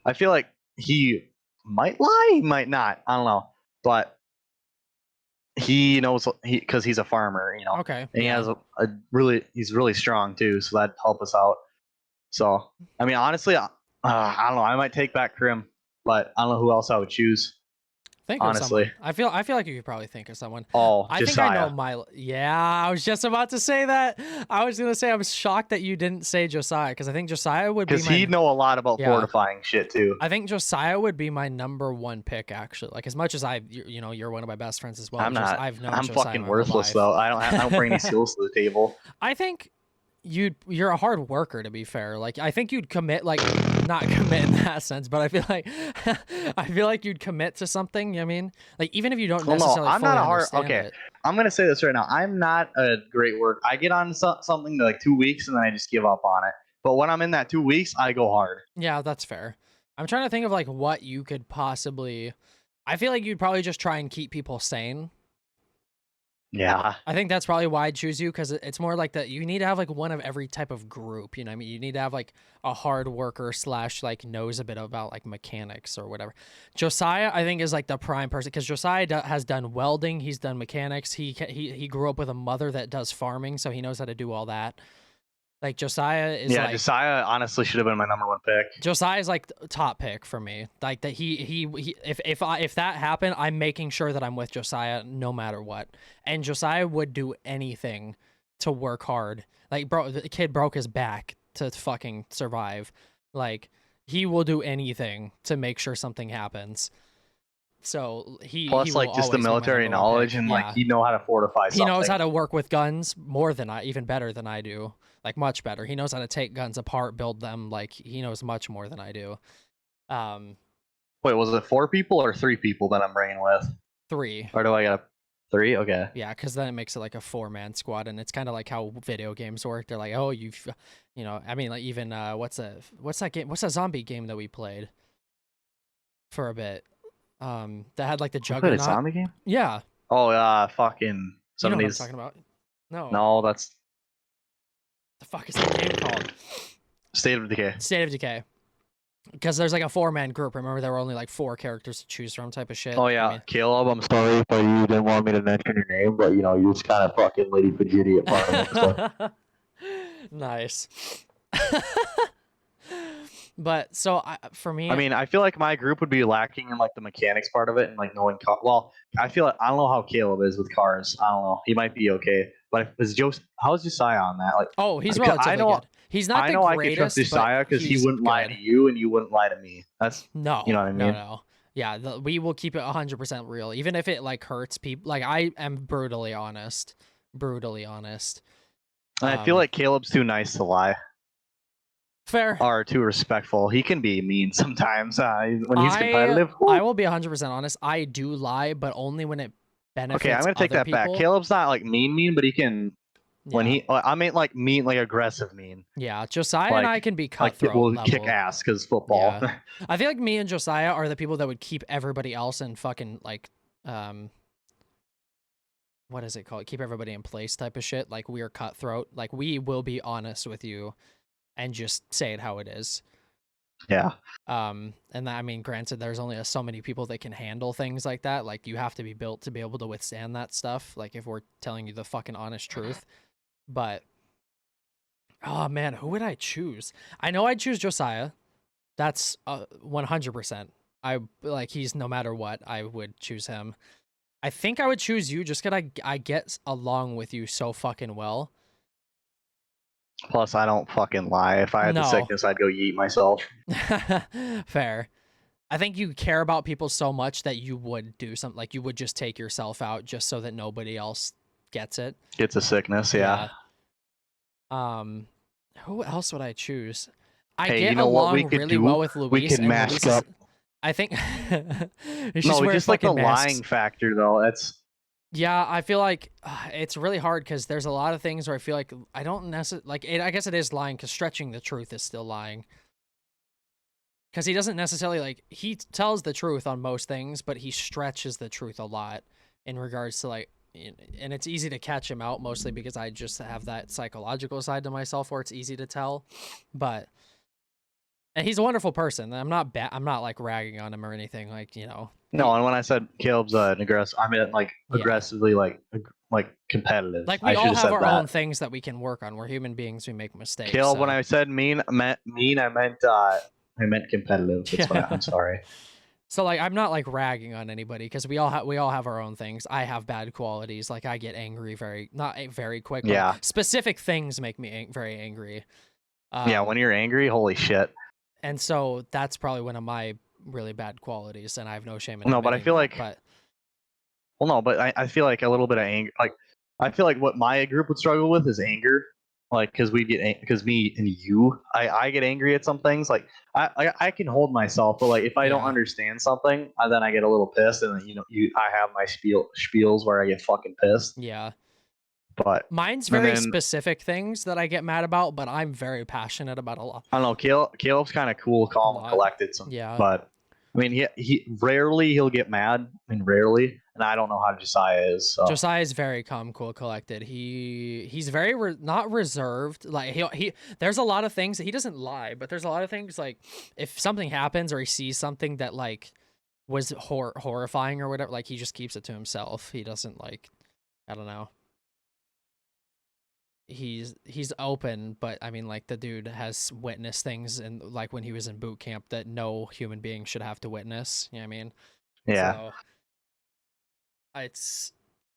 I feel like he might lie, he might not. I don't know. But he knows because he's a farmer, Okay. and he Yeah. has he's really strong too, so that'd help us out. So I mean, honestly, I don't know. I might take back Krim, but I don't know who else I would choose. Think of Honestly, someone. I feel like you could probably think of someone. oh, I think I know Josiah, my. Yeah, I was just about to say that. I was gonna say I was shocked that you didn't say Josiah because I think Josiah would be because my. he'd know a lot about Yeah, fortifying shit too. I think Josiah would be my #1 pick actually. Like as much as you're one of my best friends as well. I'm not. I've known I'm Josiah fucking my whole worthless life. though. I don't bring any skills to the table. I think you're a hard worker to be fair. Like I think you'd commit like not commit in that sense, but I feel like you'd commit to something, you know what I mean? Like even if you don't Well, no, necessarily I'm fully not a hard. understand Okay, it. I'm gonna say this right now. I'm not a great work. I get on something like 2 weeks and then I just give up on it. But when I'm in that 2 weeks, I go hard. Yeah, that's fair. I'm trying to think of like what you could possibly I feel like you'd probably just try and keep people sane. Yeah. I think that's probably why I'd choose you because it's more like that you need to have like one of every type of group. You know what I mean? You need to have like a hard worker / like knows a bit about like mechanics or whatever. Josiah, I think, is like the prime person because Josiah has done welding. He's done mechanics. He grew up with a mother that does farming, so he knows how to do all that. Like Josiah is Yeah, like Josiah honestly should have been my #1 pick. Josiah is like top pick for me. Like that he if that happened, I'm making sure that I'm with Josiah no matter what. And Josiah would do anything to work hard. Like bro, the kid broke his back to fucking survive. Like he will do anything to make sure something happens. So he Plus, will like just the always be my military #1 knowledge pick. and Yeah. like he'd know how to fortify He something. knows how to work with guns more than even better than I do. Like much better. He knows how to take guns apart, build them. Like he knows much more than I do. Wait, was it 4 people or 3 people that I'm bringing with? 3. Or do I got 3? Okay. Yeah, because then it makes it like a 4-man squad, and it's kind of like how video games work. They're like, oh, I mean, like even what's that game? What's that zombie game that we played for a bit? That had like the You played a Juggernaut. zombie game? Yeah, Oh, fucking you know what I'm 70s. talking about. No, No, that's the fuck is that game called? State of Decay. State of Decay. Because there's like a 4-man group. Remember, there were only like 4 characters to choose from, type of shit. Oh I yeah, mean, Caleb. I'm sorry if you didn't want me to mention your name, but you just kind of fucking lady fidgety at Parliament. So. Nice. But so for me, I mean, I feel like my group would be lacking in like the mechanics part of it and like knowing car. Well, I feel like I don't know how Caleb is with cars. I don't know. He might be okay, but is how's Josiah on that? Like, oh, he's because relatively good. He's not I the know I greatest, could trust Josiah because he he's wouldn't lie good. to you and you wouldn't lie to me. That's No, you know what I mean. no. Yeah, we will keep it 100% real, even if it like hurts people. Like I am brutally honest. And I feel like Caleb's too nice to lie. Fair. Or too respectful. He can be mean sometimes when he's competitive. I will be 100% honest. I do lie, but only when it benefits. Okay, I'm gonna take other that back. people. Caleb's not like mean, but he can. When he, I mean, like mean, like aggressive mean. Yeah, Josiah and I can be Like cutthroat. we'll level. kick ass because football. Yeah. I feel like me and Josiah are the people that would keep everybody else in fucking like, what is it called? Keep everybody in place type of shit. Like we are cutthroat. Like we will be honest with you, and just say it how it is. Yeah. And I mean, granted, there's only so many people that can handle things like that. Like you have to be built to be able to withstand that stuff. Like if we're telling you the fucking honest truth. But oh man, who would I choose? I know I'd choose Josiah. That's 100%. I like he's no matter what, I would choose him. I think I would choose you just because I get along with you so fucking well. Plus, I don't fucking lie. If I had the sickness, I'd go yeet myself. Fair. I think you care about people so much that you would do something like you would just take yourself out just so that nobody else gets it. Gets a sickness, yeah. Who else would I choose? I hey, get you know along what we could really do? well with Luis. We could mask up. I think it's no, just like the masks. lying factor though. That's yeah. I feel like it's really hard because there's a lot of things where I feel like I don't necessarily like it. I guess it is lying because stretching the truth is still lying. Because he doesn't necessarily like he tells the truth on most things, but he stretches the truth a lot in regards to like, and it's easy to catch him out mostly because I just have that psychological side to myself where it's easy to tell, but And he's a wonderful person. I'm not like ragging on him or anything. Like, No, and when I said Caleb's an aggressive, I meant like Yeah. aggressively, like competitive. Like, I we should all have have said our that. own things that we can work on. We're human beings. We make mistakes. Caleb, So. when I said mean, I meant competitive. That's what I'm sorry. So like, I'm not like ragging on anybody because we all have our own things. I have bad qualities. Like, I get angry not very quick. But Yeah. specific things make me very angry. Yeah, when you're angry, holy shit. And so that's probably one of my really bad qualities, and I have no shame in No, but I admitting feel that, like, but well, no, but I feel like a little bit of anger. Like, I feel like what my group would struggle with is anger. Like, because because me and you, I get angry at some things. Like, I can hold myself, but like if I don't Yeah. understand something, then I get a little pissed, and then, I have my spiels where I get fucking pissed. Yeah. But Mine's and very then specific things that I get mad about, but I'm very passionate about a lot. I don't know. Caleb's kind of cool, calm, and collected. Yeah. But I mean, he rarely he'll get mad. I mean, rarely, and I don't know how Josiah is. So. Josiah is very calm, cool, collected. He's very not reserved. Like, he there's a lot of things he doesn't lie, but there's a lot of things like if something happens or he sees something that like was horrifying or whatever, like he just keeps it to himself. He doesn't like, I don't know. He's open, but I mean, like, the dude has witnessed things, and like when he was in boot camp, that no human being should have to witness. You know what I mean? Yeah. So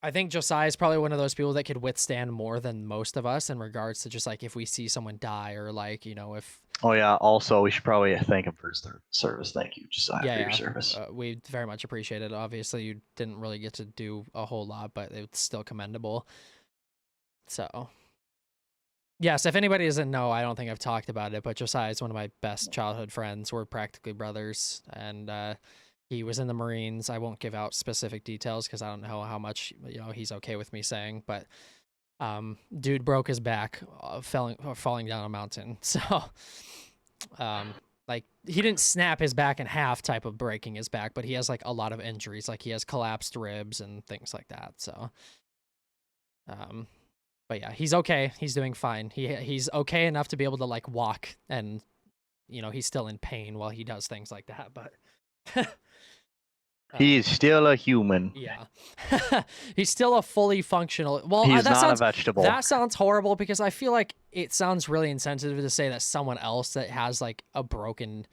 I think Josiah is probably one of those people that could withstand more than most of us in regards to just like if we see someone die or like, if. Oh yeah. Also, we should probably thank him for his service. Thank you, Josiah, for your service. We very much appreciate it. Obviously, you didn't really get to do a whole lot, but it's still commendable. So. Yes, if anybody doesn't know, I don't think I've talked about it, but Josiah is one of my best childhood friends. We're practically brothers, and he was in the Marines. I won't give out specific details because I don't know how much he's okay with me saying, but dude broke his back falling down a mountain. So like, he didn't snap his back in half type of breaking his back, but he has like a lot of injuries. Like, he has collapsed ribs and things like that. So but yeah, he's okay. He's doing fine. He's okay enough to be able to like walk, and he's still in pain while he does things like that. But he's still a human. Yeah, he's still a fully functional. Well, he's not a vegetable. That sounds horrible because I feel like it sounds really insensitive to say that someone else that has like a broken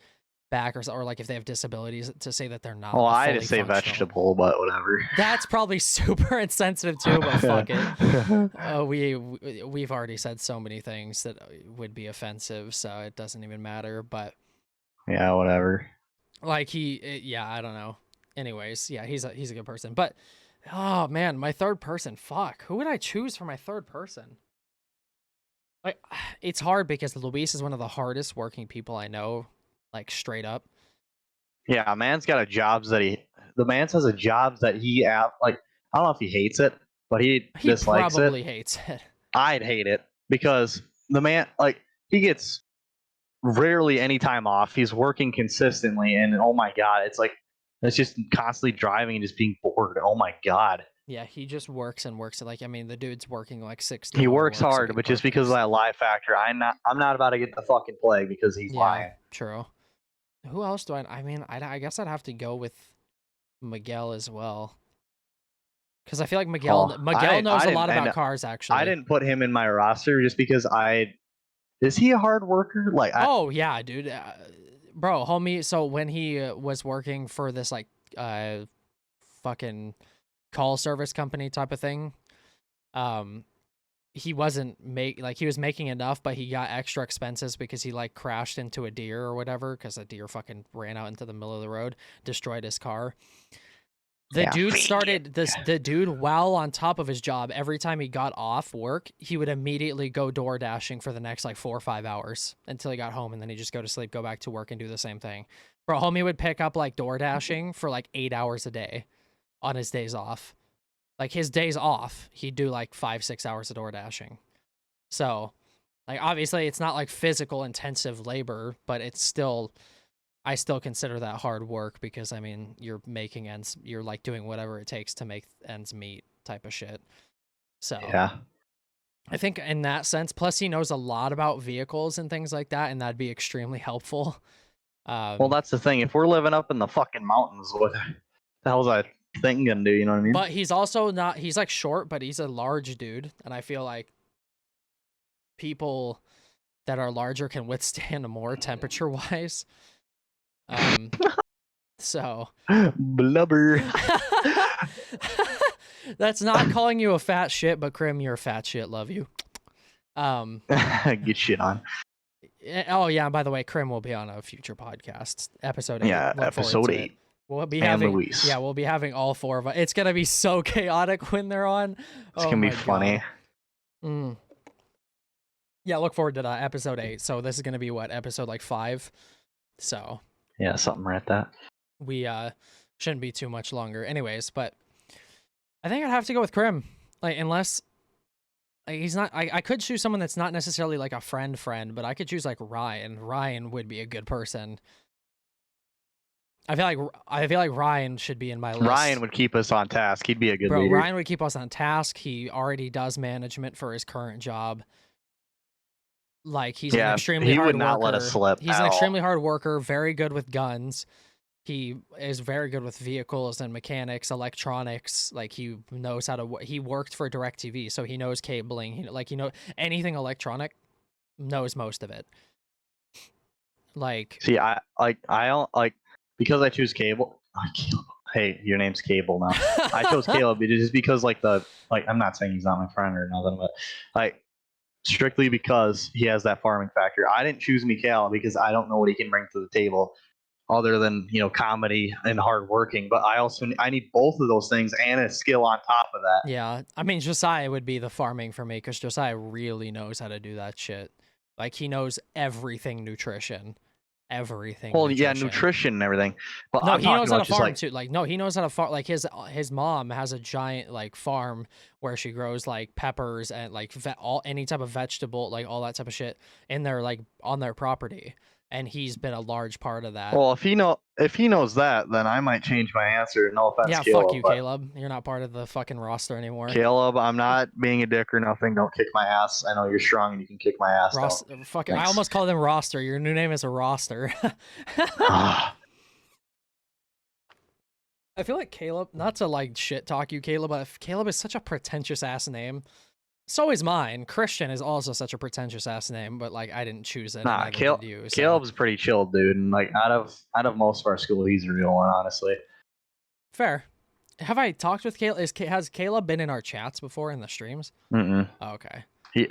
back or like if they have disabilities to say that they're not. Well, I just say vegetable, but whatever. That's probably super insensitive too, but fuck it. We've already said so many things that would be offensive, so it doesn't even matter. But yeah, whatever. Like, I don't know. Anyways, yeah, he's a good person. But oh man, my third person. Fuck, who would I choose for my third person? Like, it's hard because Luis is one of the hardest working people I know. Like, straight up. Yeah, man's got the man has a job that he like, I don't know if he hates it, but he dislikes probably it. Hates it. I'd hate it because the man, like, he gets rarely any time off. He's working consistently, and oh my god, it's just constantly driving and just being bored. Oh my god. Yeah, he just works and works. Like, I mean, the dude's working like 60. He works hard, but just because of that lie factor, I'm not about to get the fucking plague because he's lying. True. Who else do I mean, I guess I'd have to go with Miguel as well. Because I feel like Miguel knows a lot about cars, actually. I didn't put him in my roster just because is he a hard worker? Like, oh yeah, dude, bro, homie. So when he was working for this like fucking call service company type of thing, he wasn't he was making enough, but he got extra expenses because he like crashed into a deer or whatever, because a deer fucking ran out into the middle of the road, destroyed his car. The dude, while on top of his job, every time he got off work, he would immediately go door dashing for the next like 4 or 5 hours until he got home, and then he'd just go to sleep, go back to work, and do the same thing. Bro, homie would pick up like door dashing for like 8 hours a day on his days off. Like, his days off, he'd do like 5-6 hours of door dashing. So, like, obviously it's not like physical intensive labor, but I still consider that hard work because, I mean, you're like doing whatever it takes to make ends meet type of shit. So, yeah. I think in that sense, plus he knows a lot about vehicles and things like that, and that'd be extremely helpful. Well, Um, that's the thing. If we're living up in the fucking mountains, what the hell's that thing gonna do? You know what I mean? but he's also not, he's like short, but he's a large dude. And I feel like people that are larger can withstand more temperature wise. So Blubber. that's not calling you a fat shit, but Krim, you're a fat shit. Love you. Get shit on. Oh yeah, and by the way, Krim will be on a future podcast, episode 8. Yeah, Look forward episode to 8. it. We'll be And having Luis. yeah, we'll be having all 4 of us. It's gonna be so chaotic when they're on. It's gonna be funny. Yeah, look forward to that, episode 8. So this is gonna be what, episode like 5. So Yeah, something like that. we shouldn't be too much longer, anyways. But I think I'd have to go with Krim, like unless. Like, he's not. I could choose someone that's not necessarily like a friend, but I could choose like Ryan. Ryan would be a good person. I feel like Ryan should be in my list. Ryan would keep us on task. He'd be a good Bro, leader. Ryan would keep us on task. He already does management for his current job. Like he's an extremely he hard would not worker. let us slip. He's an extremely hard worker, very good with guns. He is very good with vehicles and mechanics, electronics. Like he knows how to. He worked for DirecTV, so he knows cabling. He anything electronic, knows most of it. Like See, I don't like because I choose Cable. Caleb. Hey, your name's Cable now. I chose Caleb just because I'm not saying he's not my friend or nothing, but like strictly because he has that farming factor. I didn't choose Mikhail because I don't know what he can bring to the table other than comedy and hard working. But I need both of those things and a skill on top of that. Yeah, I mean Josiah would be the farming for me because Josiah really knows how to do that shit. Like he knows everything nutrition. Everything. Well, yeah, nutrition and everything. But no, I'm he knows how to farm like, too. Like, no, he knows how to farm. Like his mom has a giant like farm where she grows like peppers and like any type of vegetable, like all that type of shit in their like on their property. And he's been a large part of that. Well, if he knows that, then I might change my answer. No offense, yeah, Caleb, fuck you, Caleb. You're not part of the fucking roster anymore. Caleb, I'm not being a dick or nothing. Don't kick my ass. I know you're strong and you can kick my ass. Fucking, I almost called him Roster. Your new name is a Roster. I feel like Caleb, not to like shit talk you, Caleb, but Caleb is such a pretentious ass name. So is mine. Christian is also such a pretentious ass name, but like I didn't choose it. Nah, Caleb's a pretty chill dude, and like out of most of our school, he's a real one, honestly. Fair. Have I talked with Caleb? Has Caleb been in our chats before in the streams? Mm-mm. Oh, okay.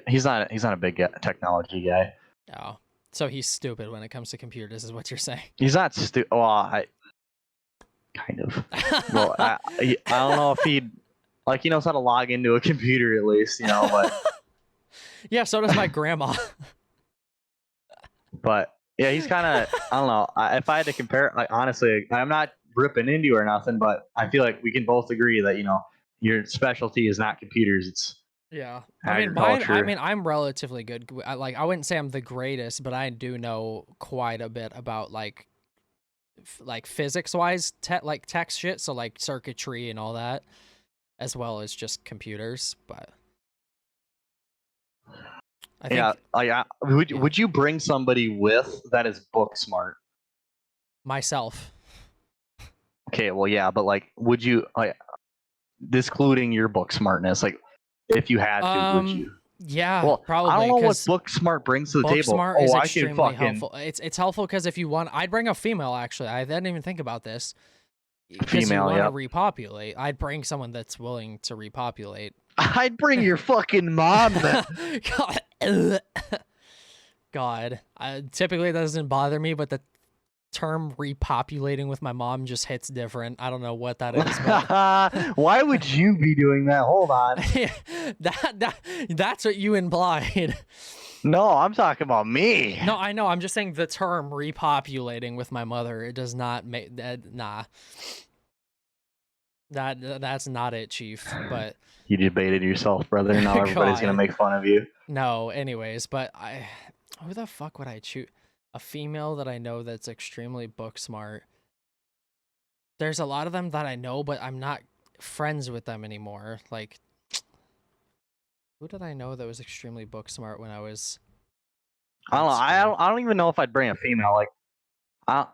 He's not a big technology guy. Oh, so he's stupid when it comes to computers, is what you're saying? He's not stupid. Well, kind of. Well, I don't know if he knows how to log into a computer at least, but yeah, so does my grandma. But yeah, he's kind of, I don't know. If I had to compare, like honestly, I'm not ripping into you or nothing, but I feel like we can both agree that your specialty is not computers. It's yeah. agriculture. I'm relatively good. I wouldn't say I'm the greatest, but I do know quite a bit about like physics wise, tech shit. So like circuitry and all that, as well as just computers. But I think, would you bring somebody with that is book smart? Myself. Okay, well, yeah, but like, would you discluding your book smartness? Like, if you had to, would you? Yeah, well, probably. I don't know what book smart brings to the table. Smart is extremely helpful. It's helpful because if you want, I'd bring a female. Actually, I didn't even think about this. Female, you want to repopulate. I'd bring someone that's willing to repopulate. I'd bring your fucking mom. God, typically it doesn't bother me, but the term repopulating with my mom just hits different. I don't know what that is. But... Why would you be doing that? Hold on. That's what you implied. No, I'm talking about me. No, I know. I'm just saying the term repopulating with my mother. It does not make that. Nah. That's not it, Chief. But you debated yourself, brother. Now everybody's gonna make fun of you. No, anyways, but who the fuck would I choose? A female that I know that's extremely book smart. There's a lot of them that I know, but I'm not friends with them anymore. Like, Who did I know that was extremely book smart when I was I don't in know. school? I don't even know if I'd bring a female. Like, I,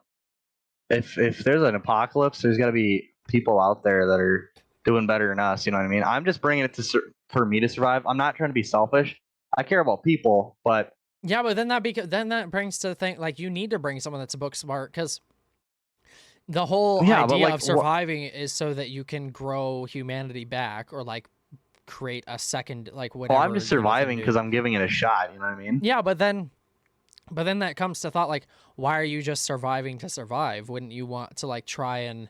if there's an apocalypse, there's got to be people out there that are doing better than us. You know what I mean? I'm just bringing it for me to survive. I'm not trying to be selfish. I care about people, but Yeah, but then that brings to the thing, like, you need to bring someone that's a book smart, because the whole yeah, but idea like, of surviving is so that you can grow humanity back, or like create a second, like, well, whatever I'm just you can surviving because do. I'm giving it a shot. You know what I mean? Yeah, but then that comes to thought, like, why are you just surviving to survive? Wouldn't you want to, like, try and,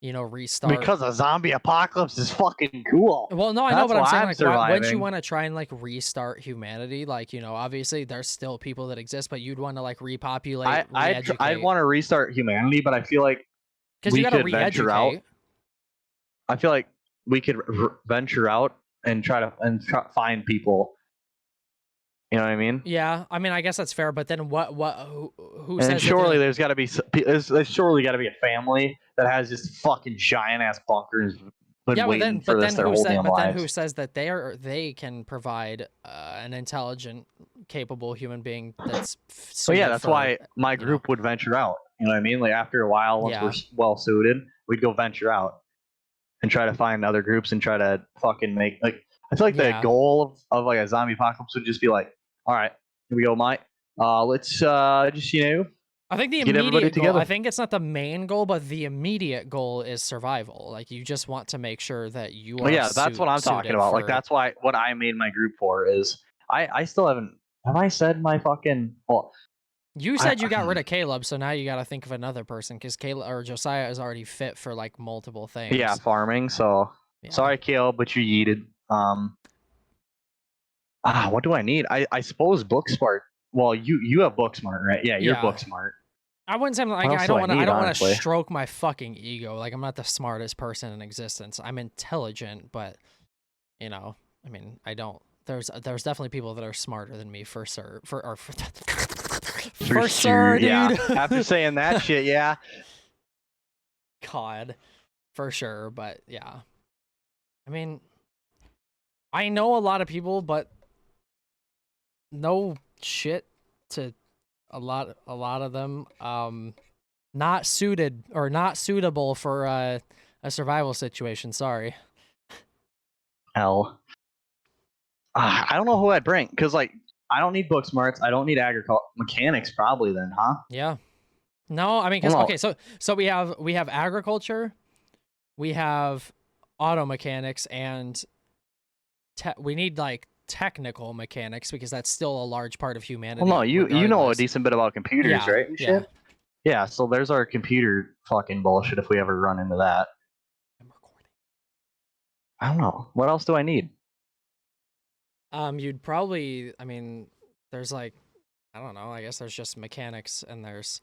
restart? Because a zombie apocalypse is fucking cool. Well, no, I know, That's but I'm why saying, I'm like, why wouldn't you surviving. want to try and, like, restart humanity? Like, obviously there's still people that exist, but you'd want to, like, repopulate, I'd re-educate. want to restart humanity, but I feel like Because you we got to could venture out. re-educate. I feel like we could venture out and find people. You know what I mean? Yeah, I mean, I guess that's fair, but then who And then says that surely there's got to be there's surely got to be a family that has just fucking giant ass bunkers been yeah, waiting but for this then their who whole said damn but then who lives. says that they can provide an intelligent, capable human being that's But yeah, suited that's for, why my you know. group would venture out. You know what I mean? Like after a while, once we're Yeah. well suited, we'd go venture out and try to find other groups and try to fucking make like. I feel like the Yeah. goal of like a zombie apocalypse would just be like, all right, here we go, Mike. Let's just I think the get everybody immediate goal, I together. think it's not the main goal, but the immediate goal is survival. Like, you just want to make sure that you Well, are yeah, that's what I'm talking suited about. Like for. that's why what I made my group for is I still haven't have I said my fucking well You I said you got rid of Caleb, so now you got to think of another person, because Caleb or Josiah is already fit for, like, multiple yeah things. farming. So Yeah. sorry, Caleb, but you yeeted. What do I need? I suppose book smart. Well, you have book smart, right? Yeah, you're Yeah. book smart. I wouldn't say, What like, else do I I need? don't want to Honestly, stroke my fucking ego. Like, I'm not the smartest person in existence. I'm intelligent, but, I mean, I don't. There's definitely people that are smarter than me, for sure. for For sure. sure, Yeah. dude. After saying that shit, yeah. God, for sure. But yeah, I mean, I know a lot of people, but no shit to a lot of them. Not suited or not suitable for a survival situation. Sorry. Hell, I don't know who I'd bring because like I don't need book smarts. I don't need agriculture mechanics probably then, huh? Yeah. No, I mean, Well, because, no. okay, so we have agriculture, we have auto mechanics, and we need, like, technical mechanics, because that's still a large part of Well, no. humanity, You know a regardless. decent bit about computers, Yeah, right? And yeah. shit. Yeah. So there's our computer fucking bullshit if we ever run into that. I'm recording. I don't know. What else do I need? You'd probably, I mean, there's, like, I don't know. I guess there's just mechanics, and there's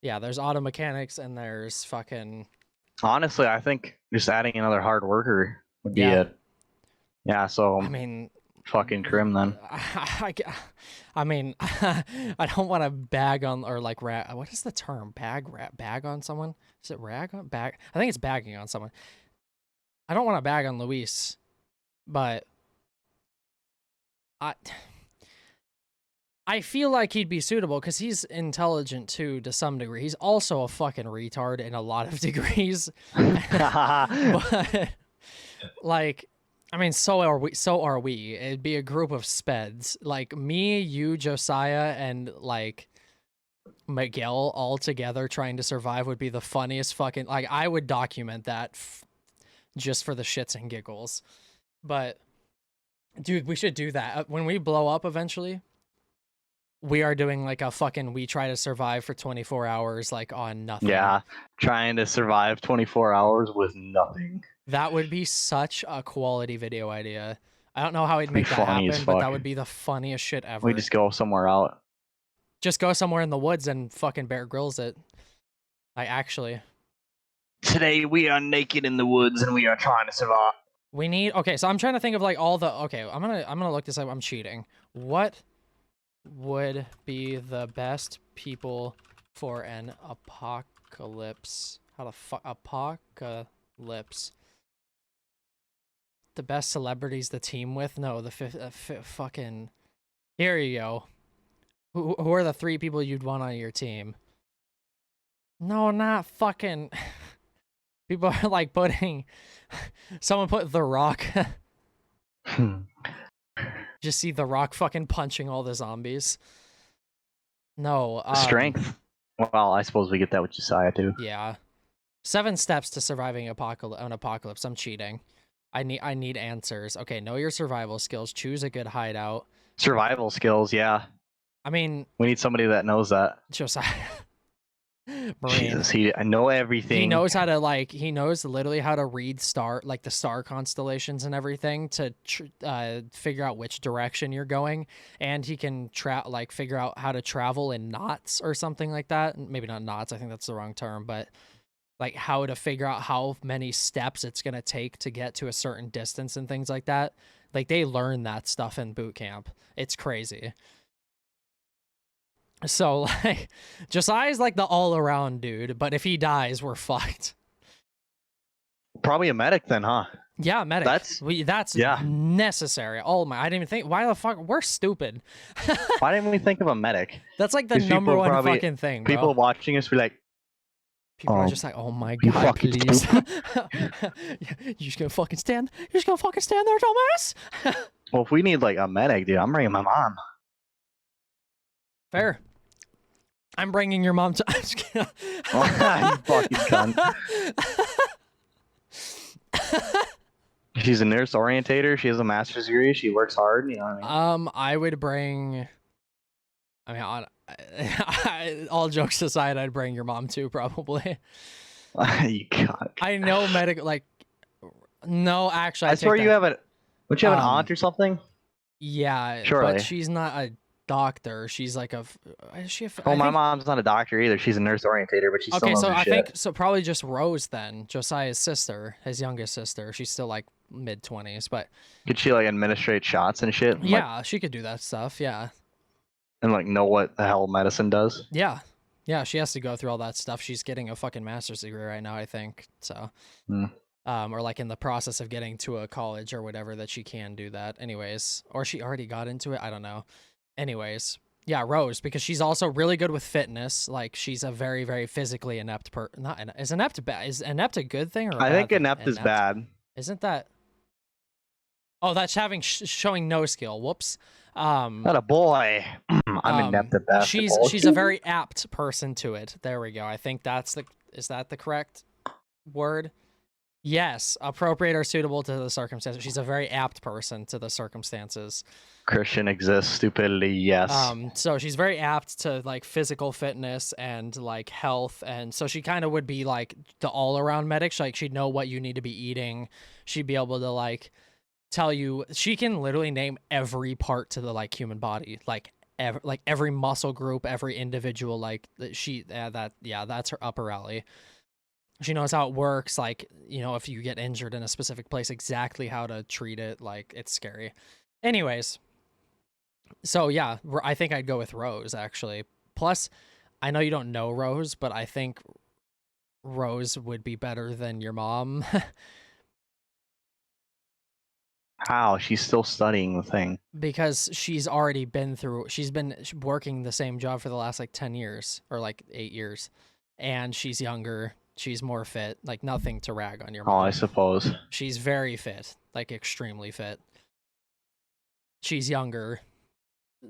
auto mechanics, and there's fucking, Honestly, I think just adding another hard worker would be yeah. it. Yeah. So I mean, fucking Krim then. I mean, I don't want to bag on, or, like, what is the term? Bag on someone? Is it rag on bag? I think it's bagging on someone. I don't want to bag on Luis, but I I feel like he'd be suitable because he's intelligent too, to some degree. He's also a fucking retard in a lot of degrees. But, like, I mean, so are we. So are we. It'd be a group of speds, like me, you, Josiah, and, like, Miguel, all together trying to survive would be the funniest fucking. Like, I would document that just for the shits and giggles. But, dude, we should do that when we blow up eventually. We are doing, like, a fucking, we try to survive for 24 hours, like, on nothing. Yeah, trying to survive 24 hours with nothing. That would be such a quality video idea. I don't know how we'd Be make that funny as happen, but that fuck. would be the funniest shit ever. We just go somewhere out. Just go somewhere in the woods and fucking Bear Grylls it. Like, actually. Today we are naked in the woods and we are trying to survive. We need, okay, so I'm trying to think of, like, all the, okay, I'm gonna look this up. I'm cheating. What would be the best people for an apocalypse? How the fuck, apocalypse? the best celebrities to team with. No, the fucking. Here you go. Who are the 3 people you'd want on your team? No, not fucking. People are like putting. Someone put The Rock. Just see The Rock fucking punching all the zombies. No. Strength. Well, I suppose we get that with Josiah too. Yeah. 7 steps to surviving an apocalypse. I'm cheating. I need answers. Okay, know your survival skills. Choose a good hideout. Survival skills, yeah. I mean, we need somebody that knows that. Josiah. Jesus, I know everything. He knows how to he knows literally how to read the star constellations and everything to figure out which direction you're going, and he can figure out how to travel in knots or something like that. Maybe not knots. I think that's the wrong term, but like how to figure out how many steps it's gonna take to get to a certain distance and things like that. Like they learn that stuff in boot camp. It's crazy. So, like, Josiah's like the all-around dude, but if he dies, we're fucked. Probably a medic then, huh? Yeah, medic. That's necessary. I didn't even think. Why the fuck? We're stupid. Why didn't we think of a medic? That's like the number one fucking thing, bro. People watching us be like, people are just like, oh my god, please. You're just gonna fucking stand. You're just gonna fucking stand there, dumbass. Well, if we need like a medic, dude, I'm bringing my mom. Fair. I'm bringing your mom to. I'm just kidding. Oh, you fucking cunt. She's a nurse orientator. She has a master's degree. She works hard. You know what I mean? I would bring. I mean, all jokes aside, I'd bring your mom too, probably. You cunt. I know No, actually, I swear you have a. Don't you have an aunt or something? Yeah, surely. But she's not a doctor. She's like a. Is she my mom's not a doctor either. She's a nurse orientator, but she's still knows her shit. So probably just Rose then, Josiah's sister, his youngest sister. She's still like mid-20s, but could she like administrate shots and shit? Yeah, like, she could do that stuff. Yeah, and like know what the hell medicine does. Yeah, she has to go through all that stuff. She's getting a fucking master's degree right now, I think. So, or like in the process of getting to a college or whatever that she can do that. Anyways, or she already got into it. I don't know. Anyways, yeah, Rose, because she's also really good with fitness. Like she's a very, very physically inept Is inept a good thing? Or I think inept is bad. Isn't that? Oh, that's showing no skill. Whoops. Not a boy. I'm inept at basketball. She's a very apt person to it. There we go. I think is that the correct word? Yes, appropriate or suitable to the circumstances. She's a very apt person to the circumstances. Christian exists, stupidity, yes. So she's very apt to like physical fitness and like health, and so she kind of would be like the all-around medic. She'd know what you need to be eating. She'd be able to like tell you. She can literally name every part to the like human body, like every muscle group, every individual. Like that's her upper alley. She knows how it works, like, you know, if you get injured in a specific place, exactly how to treat it. Like, it's scary. Anyways, so yeah, I think I'd go with Rose, actually. Plus, I know you don't know Rose, but I think Rose would be better than your mom. How? She's still studying the thing. Because she's been working the same job for the last, like, 10 years, or, like, 8 years. And she's younger. She's more fit. Like, nothing to rag on your mom. Oh, I suppose. She's very fit. Like, extremely fit. She's younger.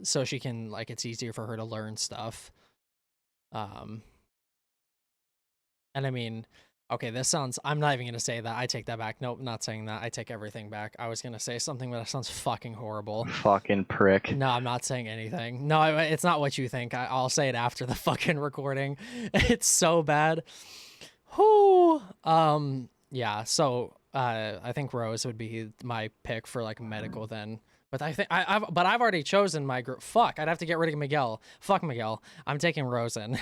So she can, like, it's easier for her to learn stuff. And I mean, okay, I'm not even going to say that. I take that back. Nope, not saying that. I take everything back. I was going to say something, but that sounds fucking horrible. Fucking prick. No, I'm not saying anything. No, it's not what you think. I'll say it after the fucking recording. It's so bad. Whoo. Yeah, so I think Rose would be my pick for like medical then. But I think I've already chosen my group. Fuck, I'd have to get rid of Miguel. Fuck Miguel. I'm taking Rose in.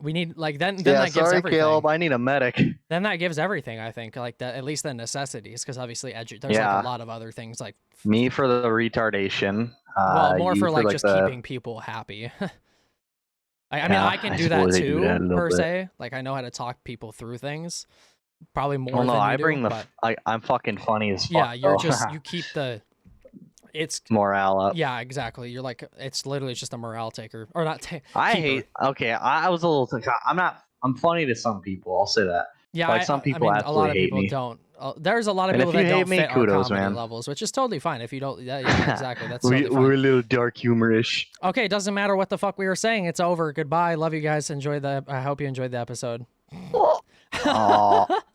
We need like then that gives everything. Caleb, I need a medic. Then that gives everything, I think, like that, at least the necessities, because obviously there's like a lot of other things like me for the retardation. Well, more for like just keeping people happy. I mean, I can do that too, per se. Like, I know how to talk people through things, probably more Well, no, than you I do, bring the. but I'm fucking funny as fuck. yeah, you're though. just you keep the. It's morale up. yeah, exactly. You're like it's literally just a morale taker or not I keeper. hate. Okay, I was a little. I'm not. I'm funny to some people. I'll say that. Yeah, Like some I people mean, a lot absolutely of hate people me. don't. There's a lot of And people if you that hate don't me, fit our kudos, comedy man. levels, which is totally fine. If you don't, yeah, exactly. That's totally We're a fine. little dark humorish. Okay, doesn't matter what the fuck we were saying. It's over. Goodbye. Love you guys. Enjoy the. I hope you enjoyed the episode. Oh.